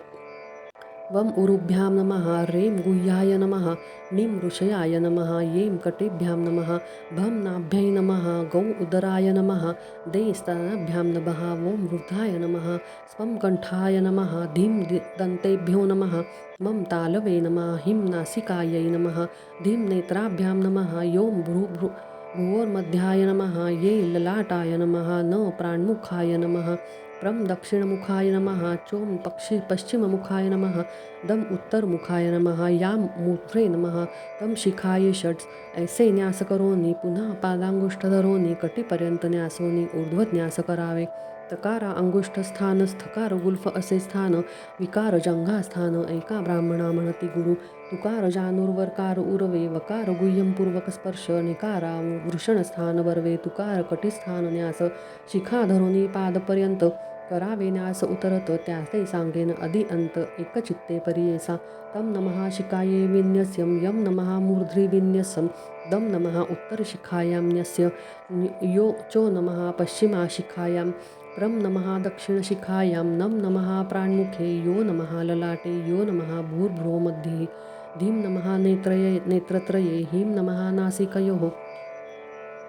वम उरुभ्यां नमः रें गुह्याय नमः नीं ऋषयाय नमः यें कटेभ्यां नमः भं नाभ्यै नमः गौ उदराय नमः दे स्तनाभ्यां नमः वों वृद्धाय नमः स्वं कण्ठाय नमः धीं दन्तेभ्यो नमः मम तालवे नमः हिं नासिकायै नमः धीं नेत्राभ्यां नमः यों भ्रुवोर्मध्याय नमः ये ललाटाय नमः न प्राणमुखाय नमः प्रम दक्षिणमुखाय नमः चोम पश्चिममुखाय नमः दम उत्तरमुखाय नमः यां मूत्रे नमः तम शिखाय षट् ऐसे न्यास करोनी पुन्हा पादांगुष्ठ धरोनी कटीपर्यंत न्यासोनी ऊर्ध्व न्यास करावे. तकारा अंगुष्ठ स्थान स्थकार गुल्फ असे स्थान विकार जंघा स्थान एका ब्राह्मणा म्हणती गुरु. तुकार जानूर्वरकार उरवे वकार गुह्यम पूर्वक स्पर्श निकारा वृषण स्थान बरवे तुकार कटिस्थान न्यास शिखा धरोनी पादपर्यंत करावे न्यास उतरत त्याचे सांगेन अदि अंत एकचित्ते परियेसा. तम नमः शिखाये विन्यस्यं यम नमः मूर्ध्नि विन्यस्यं दम नमः उत्तर शिखायां न्यस्य यो चो नमः पश्चिमा शिखायां प्रम नमः दक्षिण शिखायां नम नमः प्राणमुखे यो नमः ललाटे यो नमः भूर्भ्रुमध्ये धीं नमः नेत्रत्रये हीं नमः नासिकयोः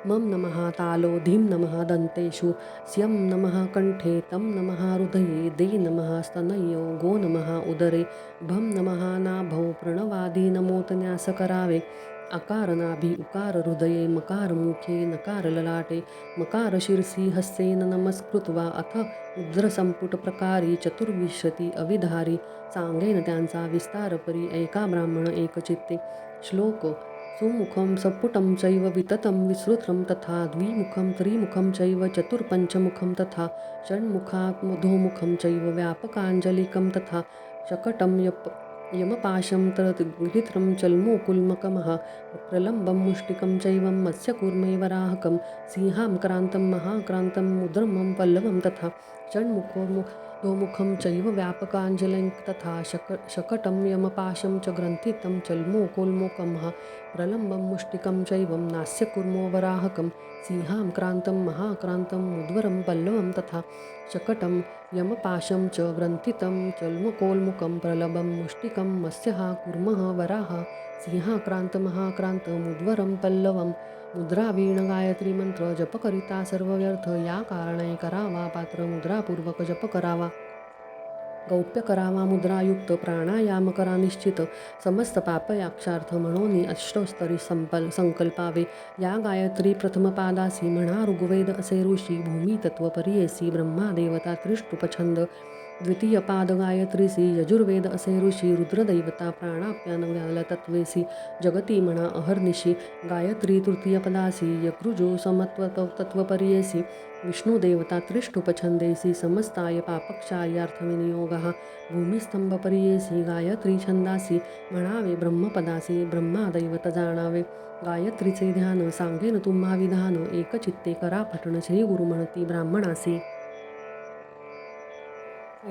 मम नमः तालो धीं नमः दन्तेषु स्यं नमः कंठे तम नमः हृदये दे नमः स्तनयो गो नमः उदरे भम नमः नाभौ प्रणवादी नमोत न्यास करावे. अकार नाभि उकार हृदये मकार मुखे नकार ललाटे मकार शिरसी हस्तेन नमस्कृत्वा अथ मुद्रसंपुट प्रकारी चतुर्विंशती अविधारी सांगेन त्यांचा विस्तार परी एका ब्राह्मण एकचित्ते. श्लोक सुमुखं सपुटं चैव विततं विस्तृतं तथा द्विमुखं त्रिमुखं चैव चतुर्पञ्चमुखं तथा षण्मुखाधोमुखं चैव व्यापकाञ्जलिकं तथा शकटं यमपाशं तद्घृत्रं चल्मोकुल्मकमः प्रलम्बं मुष्टिकं चैवं मत्स्यकूर्मे वराहकं सिंहां क्रान्तं महाक्रान्तं मुद्रमं पल्लवं तथा षण्मुखोमुखं चैव व्यापकाञ्जलिं तथा शकटं यमपाशं च ग्रन्थितं चल्मोकोल्मोकमः प्रलम्बं मुष्टिकं चैवं नास्यकूर्मो वराहकं सिंहां क्रान्तं महाक्रान्तं मुद्वरं पल्लवं तथा शकटं यमपाशं च ग्रन्थितं चल्मकोल्मुकं प्रलम्बं मुष्टिकं मत्स्यः कूर्मः वराह सिंहाक्रान्त महाक्रान्त मुद्वरं पल्लवं. मुद्रावीण गायत्री मंत्र जप करिता सर्व व्यर्थ या कारणे करावा. पात्र मुद्रापूर्वक जप करावा. गौप्य करावा मुद्रायुक्त प्राणायाम करा निश्चित. समस्त पापयाक्षार्थ म्हणून अष्टोस्तरी संकल्पावे. या गायत्री प्रथमपादासी म्हणा ऋग्वेद असे ऋषी भूमी तत्व परियेसी ब्रह्मा देवता त्रिष्टुप छंद. द्वितीय पाद गायत्रीसी यजुर्वेद असे ऋषी रुद्रदैवता प्राणाप्यान तत्वेसी जगती म्हणा अहर्निशी. गायत्री तृतीय पदासी यकृजो समत्व तत्वपर्येसी विष्णुदेवता त्रिष्टुपछंदेसी समस्ताय पापक्षार्यार्थविनियोगः. भूमिस्तंभपर्येसी गायत्री छंदासी म्हणावे ब्रह्मपदासी ब्रह्मादैवत जाणावे. गायत्रीचे ध्यान सांगेन तुम्हा विधान एकचित्ते करा पठण श्री गुरु म्हणती ब्राह्मणासी.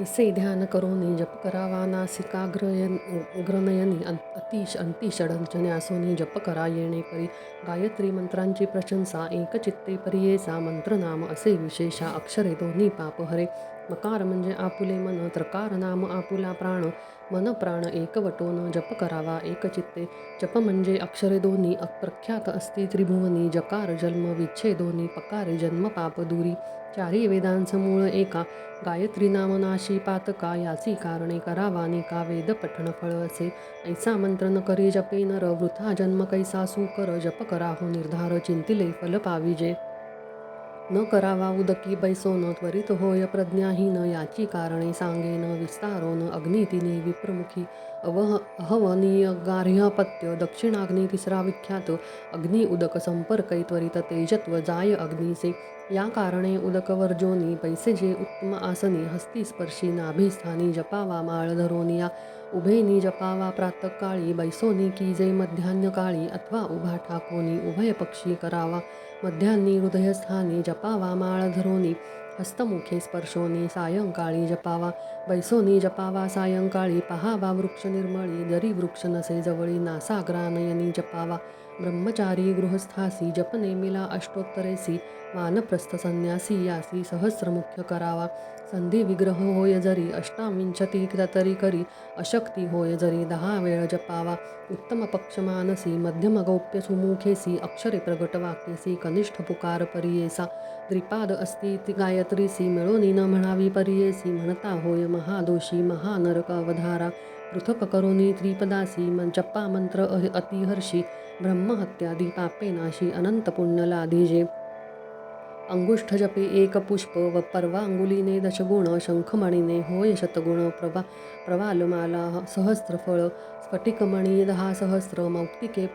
ऐसे ध्यान करोनी जप करावा नासिकाग्रनयनी अंतिषडंच न्यासोनी जप करा येणे परी. गायत्री मंत्रांची प्रशंसा एकचित्ते परियेसा मंत्रनाम असे विशेषा. अक्षरे दोन्ही पाप हरे. मकार म्हणजे आपुले मन त्रकार नाम आपुला प्राण मन प्राण एकवटोन जप करावा एकचित्ते. जप म्हणजे अक्षरे दोन्ही प्रख्यात असती त्रिभुवनी. जकार जन्म विच्छेदोनी पकारे जन्म पाप दुरी. चारी वेदांचं मूळ एका गायत्री नामनाशी पातका याची कारणे करावा निका वेद पठण फळ असे. ऐसा मंत्र न करी जपे नर वृथा जन्म कैसा सुकर. जप करा हो निर्धार चिंतिले फल पाविजे. न करावा उदकी बैसोन त्वरित होय प्रज्ञाहीन याची कारणे सांगेन विस्तारोन. अग्नी तिने विप्रमुखी अहवनीय गार्ह्यपत्य दक्षिणाग्नी तिसरा विख्यात. अग्नी उदक संपर्कै त्वरित तेजत्व जाय अग्नीचे. या कारणे उदक वर्जोनी पैसे जे उत्तम आसनी हस्ती स्पर्शी नाभिस्थानी जपावा माळ धरोनिया. उभेनी जपावा प्रातःकाळी बैसोनी की जे मध्यान्हकाळी अथवा उभा ठाकोनी उभय पक्षी करावा. मध्यान्नी हृदयस्थानी जपावा माळ धरोनी हस्तमुखे स्पर्शोनी सायंकाळी जपावा. बैसोनी जपावा सायंकाळी पहावा वृक्ष निर्मळी जरी वृक्ष नसे जवळी नासाग्रानयनी जपावा. ब्रह्मचारी गृहस्थासी जप नेमिला अष्टोत्तरेसी वानप्रस्थ संन्यासी यासी सहस्रमुख्य करावा. संधी विग्रह होय जरी अष्टाविंशती तरी करी अशक्ती होय जरी 10 वेळ जपावा. उत्तम पक्ष मानसी मध्यम गौप्य सुमुखेसी अक्षरे प्रगट वाक्येसी कनिष्ठ पुकार परियेसा. त्रिपाद असती गायत्रीसी मिळोनी न म्हणावी परियेसी म्हणता होय महादोषी महानरक अवधारा. पृथक करोनी त्रिपदासी जप्पा मंत्र अतिहर्षी ब्रह्महत्यादी पापे नाशी अनंत पुण्य लाधिजे. अंगुष्ठ जपे एक पुष्प व परवा अंगुलीने दशगुण शंखमणीने होय शतगुण प्रवालमाला सहस्त्रफळ स्फटिकमणी 10,000 मौक्तिके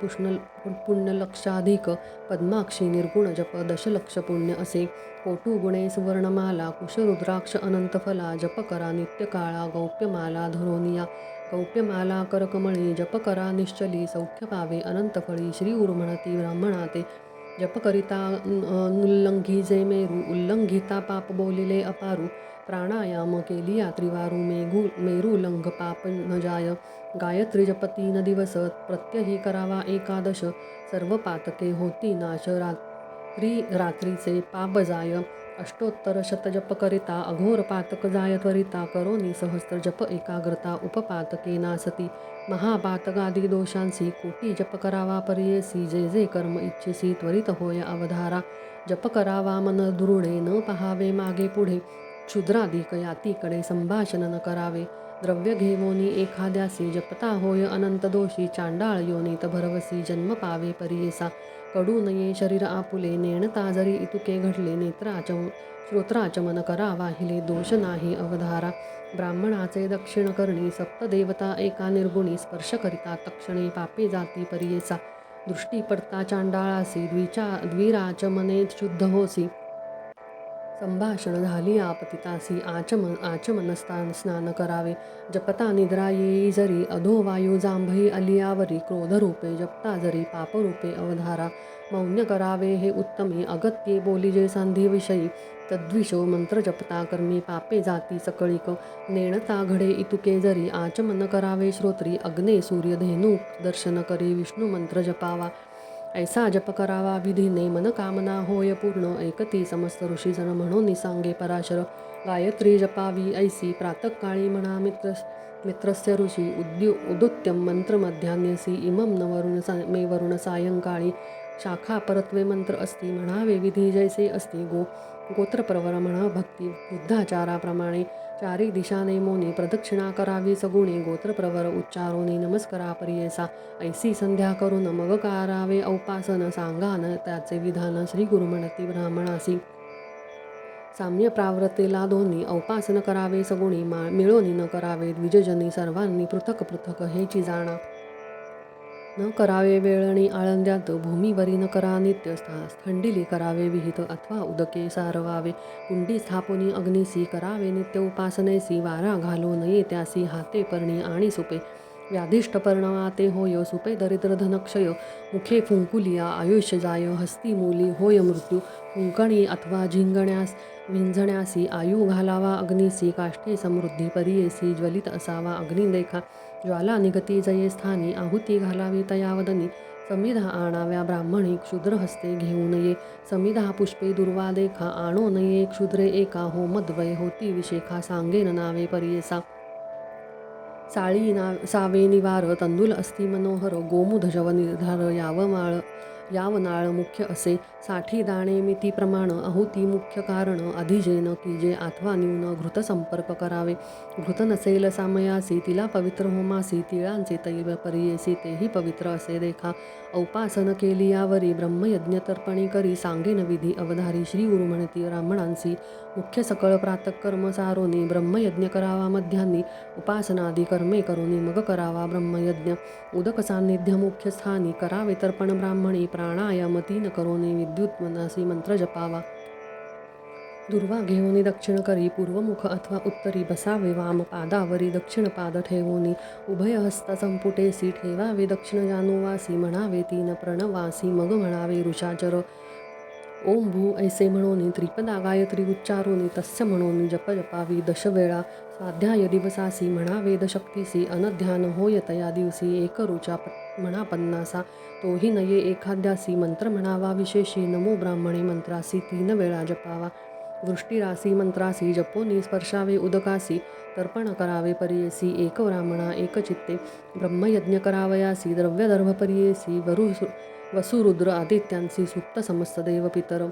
पुण्यलक्षाधिक पद्माक्षी निर्गुण जप दशलक्ष पुण्य असे कोटुगुणे सुवर्णमाला कुशरुद्राक्ष अनंतफला जप करा नित्यकाळा गौप्यमाला धरोनिया गौप्यमाला करकमळी जप करा निश्चली सौख्य पावे अनंतफळी श्री उर्मणती ब्राह्मणाते जप करिता नुल्लंघी जे मेरू उल्लंघिता पाप बोलिले अपारू प्राणायाम केलिया त्रिवारू मेरू लंघ पाप न जाय गायत्री जप 3 दिवस प्रत्यही करावा एकादश सर्व पातके होती नाश रात्रीचे पाप जाय अष्टोत्तर शतजप करिता अघोर पातक जाय त्वरिता करोनी सहस्त्र जप एकाग्रता उपपातके नासती महापातकादी दोषांसी कोटी जप करावा पर्येसी जे जे कर्म इच्छिसी त्वरित होय अवधारा जप करावा मन दुरुडे न पहावे मागे पुढे क्षुद्राधिक यातीकडे संभाषण न करावे द्रव्य घेवोनी एखाद्यासी जपता होय अनंत दोषी चांडाळ योनीत भरवसी जन्म पावे पर्येसा कडू नये शरीर आपुले नेणता जरी इतुके घडले श्रोत्राचमन करावा हिले दोष नाही अवधारा ब्राह्मणाचे दक्षिण करणी सप्तदेवता एका निर्गुणी स्पर्श करिता तक्षणे पापे जाती पर्येसा दृष्टी पडता चांडाळासी द्विराचमने शुद्ध होसी संभाषण झाली आपतितासी आचमनस्थान स्नान करावे जपता निद्रा येई जरी अधो वायू जांभई अलियावरी क्रोधरूपे जपता जरी पापरूपे अवधारा मौन्य करावे हे उत्तमे अगत्ये बोलिजे सांधीविषयी तद्विषो मंत्र जपता कर्मी पापे जाती सकळिक नेणता घडे इतुके जरी आचमन करावे श्रोत्री अग्ने सूर्य धेनू दर्शन करी विष्णू मंत्र जपावा ऐसा जप करावा विधीने मनकामना होय पूर्ण ऐकती समस्त ऋषीजन म्हणून सांगे पराशर गायत्री जपावी ऐसी प्रातःकाळी म्हणा मित्रस्य ऋषी उदुत्यम मंत्र मध्यान्यसी इमं न मे वरुण सायंकाळी शाखा परत्वे मंत्र असती म्हणावे विधी जैसे असती गोत्रप्रवर म्हणा भक्ती बुद्धाचाराप्रमाणे चारी दिशाने मोनी प्रदक्षिणा करावी सगुणे गोत्रप्रवर उच्चारोनी नमस्करा पर्येसा ऐसी संध्या करून मग करावे औपासन सांगान त्याचे विधान श्री गुरु म्हणती ब्राह्मणासी साम्य प्रावृत्तेला दोन्ही औपासन करावे सगुणी मिळोनी न करावे द्विजजनी सर्वांनी पृथक पृथक हेची जाणा न करावे वेळणी आळंद्यात भूमीवरी न करा नित्य थंडिली करावे विहित अथवा उदके सारवावे कुंडी स्थापनी अग्निसी करावे नित्य उपासनेसी वारा घालो नये त्यासी हाते पर्णी आणि सुपे व्याधिष्ट पर्णवाते होय सुपे दरिद्र धनक्षय मुखे फुंकुलिया आयुष्य जाय हस्ती मूली होय मृत्यू फुंकणी अथवा विंझण्यासी आयु घालावा अग्निसी काष्ठे समृद्धी परियेसी ज्वलित असावा अग्निदेखा ज्वाला निगती जये स्थानी आहुती घालावी तयावदनी समिधा आणाव्या ब्राह्मणी क्षुद्र हस्ते घेऊ नये समिधा पुष्पे दुर्वा देखा आणो नये क्षुद्रे एका होमद्वय होती विशेखा सांगेन नावे पर्येसा साळी सावे निवार तंदुल अस्ति मनोहर गोमुध जव निर्धार यावनाळ मुख्य असे 60 दाणे मिती प्रमाण आहुती मुख्य कारण अधिजेन कीजे अथवा न्यून घृत संपर्क करावे घृत नसेल सामयासी तिला पवित्र होमासी तिळांचे तैल पर्येसी तेही पवित्र असे देखा औपासन केली यावरी ब्रह्मयज्ञ तर्पणी करी सांगेन विधी अवधारी श्री गुरु म्हणती ब्राह्मणांसी मुख्य सकळ प्रातःकर्म सारोनी ब्रह्मयज्ञ करावा मध्यान्नी उपासनादी कर्मे करोनी मग करावा ब्रह्मयज्ञ उदक सान्निध्य मुख्य स्थानी करावे तर्पण ब्राह्मणी प्राणायाम 3 करोनी विद्युत मनासी मंत्र जपावा दुर्वा घेऊनी दक्षिण करी पूर्वमुख अथवा उत्तरी बसावे वाम पादावरी दक्षिण पाद ठेवोनी उभय हस्त संपुटेसी ठेवावे दक्षिण जानुवासी म्हणावे 3 प्रणवासी मग म्हणावे ऋषाचर ओम भू ऐसे म्हणोनी त्रिपदा गायत्री उच्चारोनी तस्य म्हणोनी जप जपावी 10 वेळा स्वाध्याय दिवसासी म्हणावे दशक्तीसी अनध्यान होय तया दिवसी एक ऋचा म्हणा 50 तोही नये एखाद्यासी मंत्र म्हणावा विशेषी नमो ब्राह्मणे मंत्रासी 3 वेळा जपावा वृष्टीरासी मंत्रासी जपोनी स्पर्शावे उदकासी तर्पण करावे पर्येसी एक ब्राह्मणा एक चित्ते ब्रह्मयज्ञ करावयासी द्रव्यदर्भ पर्येसी वसुरुद्र आदित्यांसी सुप्त समस्त देव पितर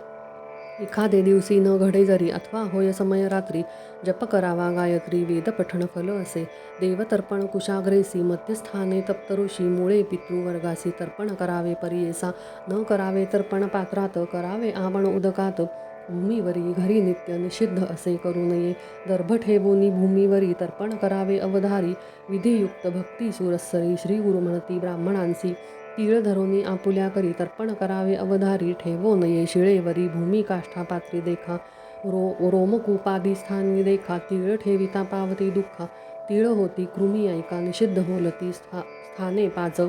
एखादे दिवशी न घडे जरी अथवा होय समय रात्री जप करावा गायत्री वेद पठण फल असे देवतर्पण कुशाग्रेसी मध्यस्थाने तप्तऋषी मुळे पितृवर्गासी तर्पण करावे पर्येसा न करावे तर्पण पात्रात करावे आवण उदकात भूमीवरी घरी नित्य निषिद्ध असे करू नये. दर्भ ठेवूनी भूमीवरी तर्पण करावे अवधारी. विधियुक्त भक्ती सुरस्सरी श्री गुरु म्हणती ब्राह्मणांसी. तीळ धरोनी आपुल्या करी तर्पण करावे अवधारी. ठेवो नये शिळेवरी भूमी काष्ठा पात्री देखा. रोमकूपादी स्थानी देखा. तीळ ठेविता पावती दुःखा. तीळ होती कृमी ऐका निषिद्ध बोलती स्थाने पाच.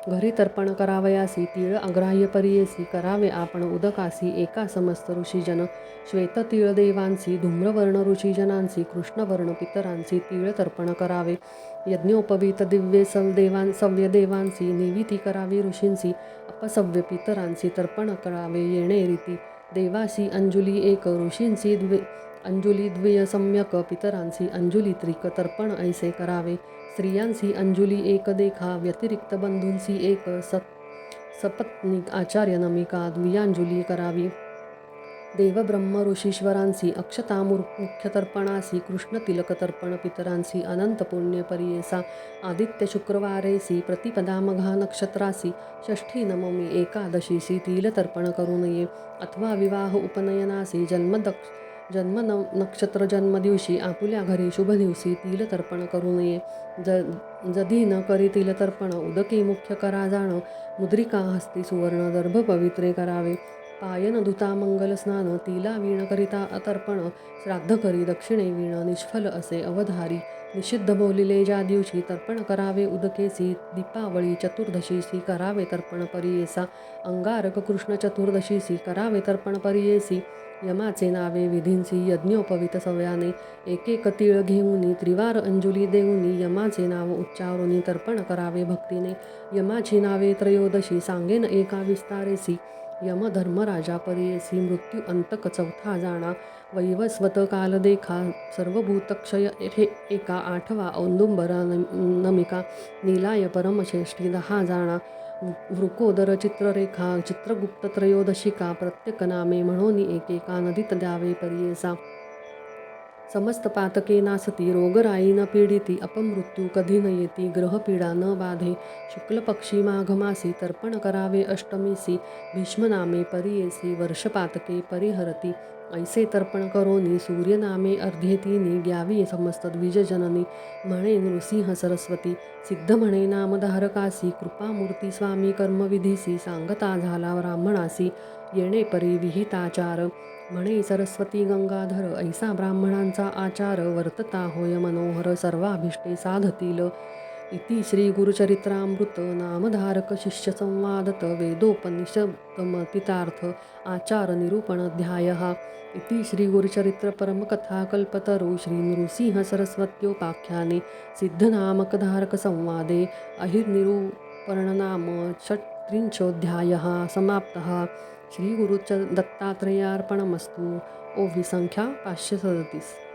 घरी तर्पण करावयासी तीळ अग्राह्य परियेसी. करावे आपण उदकासी एका समस्त ऋषीजन. श्वेत तीळ देवांसी धूम्रवर्ण ऋषीजनांसी. कृष्णवर्ण पितरांसी तीळ तर्पण करावे. यज्ञोपवीत दिव्ये सव्य देवांसी. निविती करावी ऋषींसी. अपसव्य पितरांसी तर्पण करावे येणे रीती. देवासी अंजुली एक ऋषींसी अंजुली द्विय सम्यक. पितरांसी अंजुली त्रिक तर्पण ऐसे करावे. स्त्रियांसी अंजुली एक देखा. व्यतिरिक्त बंधूंसी एक सपत्नीक आचार्य नमिका द्वियांजुली करावी. देव ब्रह्म ऋषीश्वरांसी अक्षता मुख्य तर्पणासी. कृष्ण तिलक तर्पण पितरांसी अनंत पुण्य परियेसा. आदित्य शुक्रवारेसी प्रतिपदा मघा नक्षत्रासी. षष्ठी नवमी एकादशीसी तीळ तर्पण करू नये. अथवा विवाह उपनयनासी जन्म नक्षत्र जन्मदिवशी आपुल्या घरी शुभ दिवशी तीळ तर्पण करू नये. जधी न करी तीळ तर्पण उदके मुख्य करा जाण. मुद्रिका हस्ती सुवर्ण दर्भ पवित्रे करावे. पायन धुता मंगल स्नान तिला वीण करिता अतर्पण. श्राद्ध करी दक्षिणे वीण निष्फल असे अवधारी. निषिद्ध बोलिले ज्या दिवशी तर्पण करावे उदकेसी. दीपावळी चतुर्दशीसी करावे तर्पण परियेसा. अंगारक कृष्ण चतुर्दशीसी करावे तर्पण परियेसी. यमाचे नावे विधींसी यज्ञोपवीत सव्याने. एक तीळ घेऊनी त्रिवार अंजुली देऊनी. यमाचे नाव उच्चारुनी तर्पण करावे भक्तीने. यमाची नावे त्रयोदशी सांगेन एका विस्तारेसी. यम धर्मराजा परियेसी मृत्यू अंतक चौथा जाणा. वैवस्वत काल देखा सर्वभूत क्षय एका. आठवा औदुंबरा नमिका नीलाय परमश्रेष्ठी 10 जाणा. वृकोदर चित्ररेखा चित्रगुप्त त्रयोदशिका. प्रत्येक नामे म्हणून एकेका नदीत द्यावे परियेसा. समस्त पातके नासती रोगराई न पीडिती. अपमृत्यू कधी न येती ग्रहपीडा न बाधे. शुक्ल पक्षी माघ मासी तर्पण करावे अष्टमीसी. भीष्मनामे परियेसी वर्षपातके परिहरती. ऐसे तर्पण करोनी सूर्यनामे अर्ध्येतीनी. ग्यावी समस्त द्विजजननी म्हणे नृसिंह सरस्वती. सिद्ध म्हणे नामधारकासी. कृपामूर्ती स्वामी कर्मविधीसी. सांगता झाला ब्राह्मणासी येणे परी विहिताचार. म्हणे सरस्वती गंगाधर ऐसा ब्राह्मणांचा आचार. वर्तता होय मनोहर सर्वाभिष्टे साधतील. इति श्री गुरुचरित्रामृत नामधारक शिष्य संवादत वेदोपनिषदमतितार्थ आचार निरूपणाध्यायः. इति श्री गुरुचरित्र परमकथा कल्पतरु श्री नृसिंह सरस्वत्योपाख्याने सिद्धनामक धारक संवादे अहिर्निरूपणनाम षट्त्रिंशोऽध्यायः समाप्तः. श्री गुरुच दत्तात्रेयार्पणमस्तु. ओवी संख्या 537.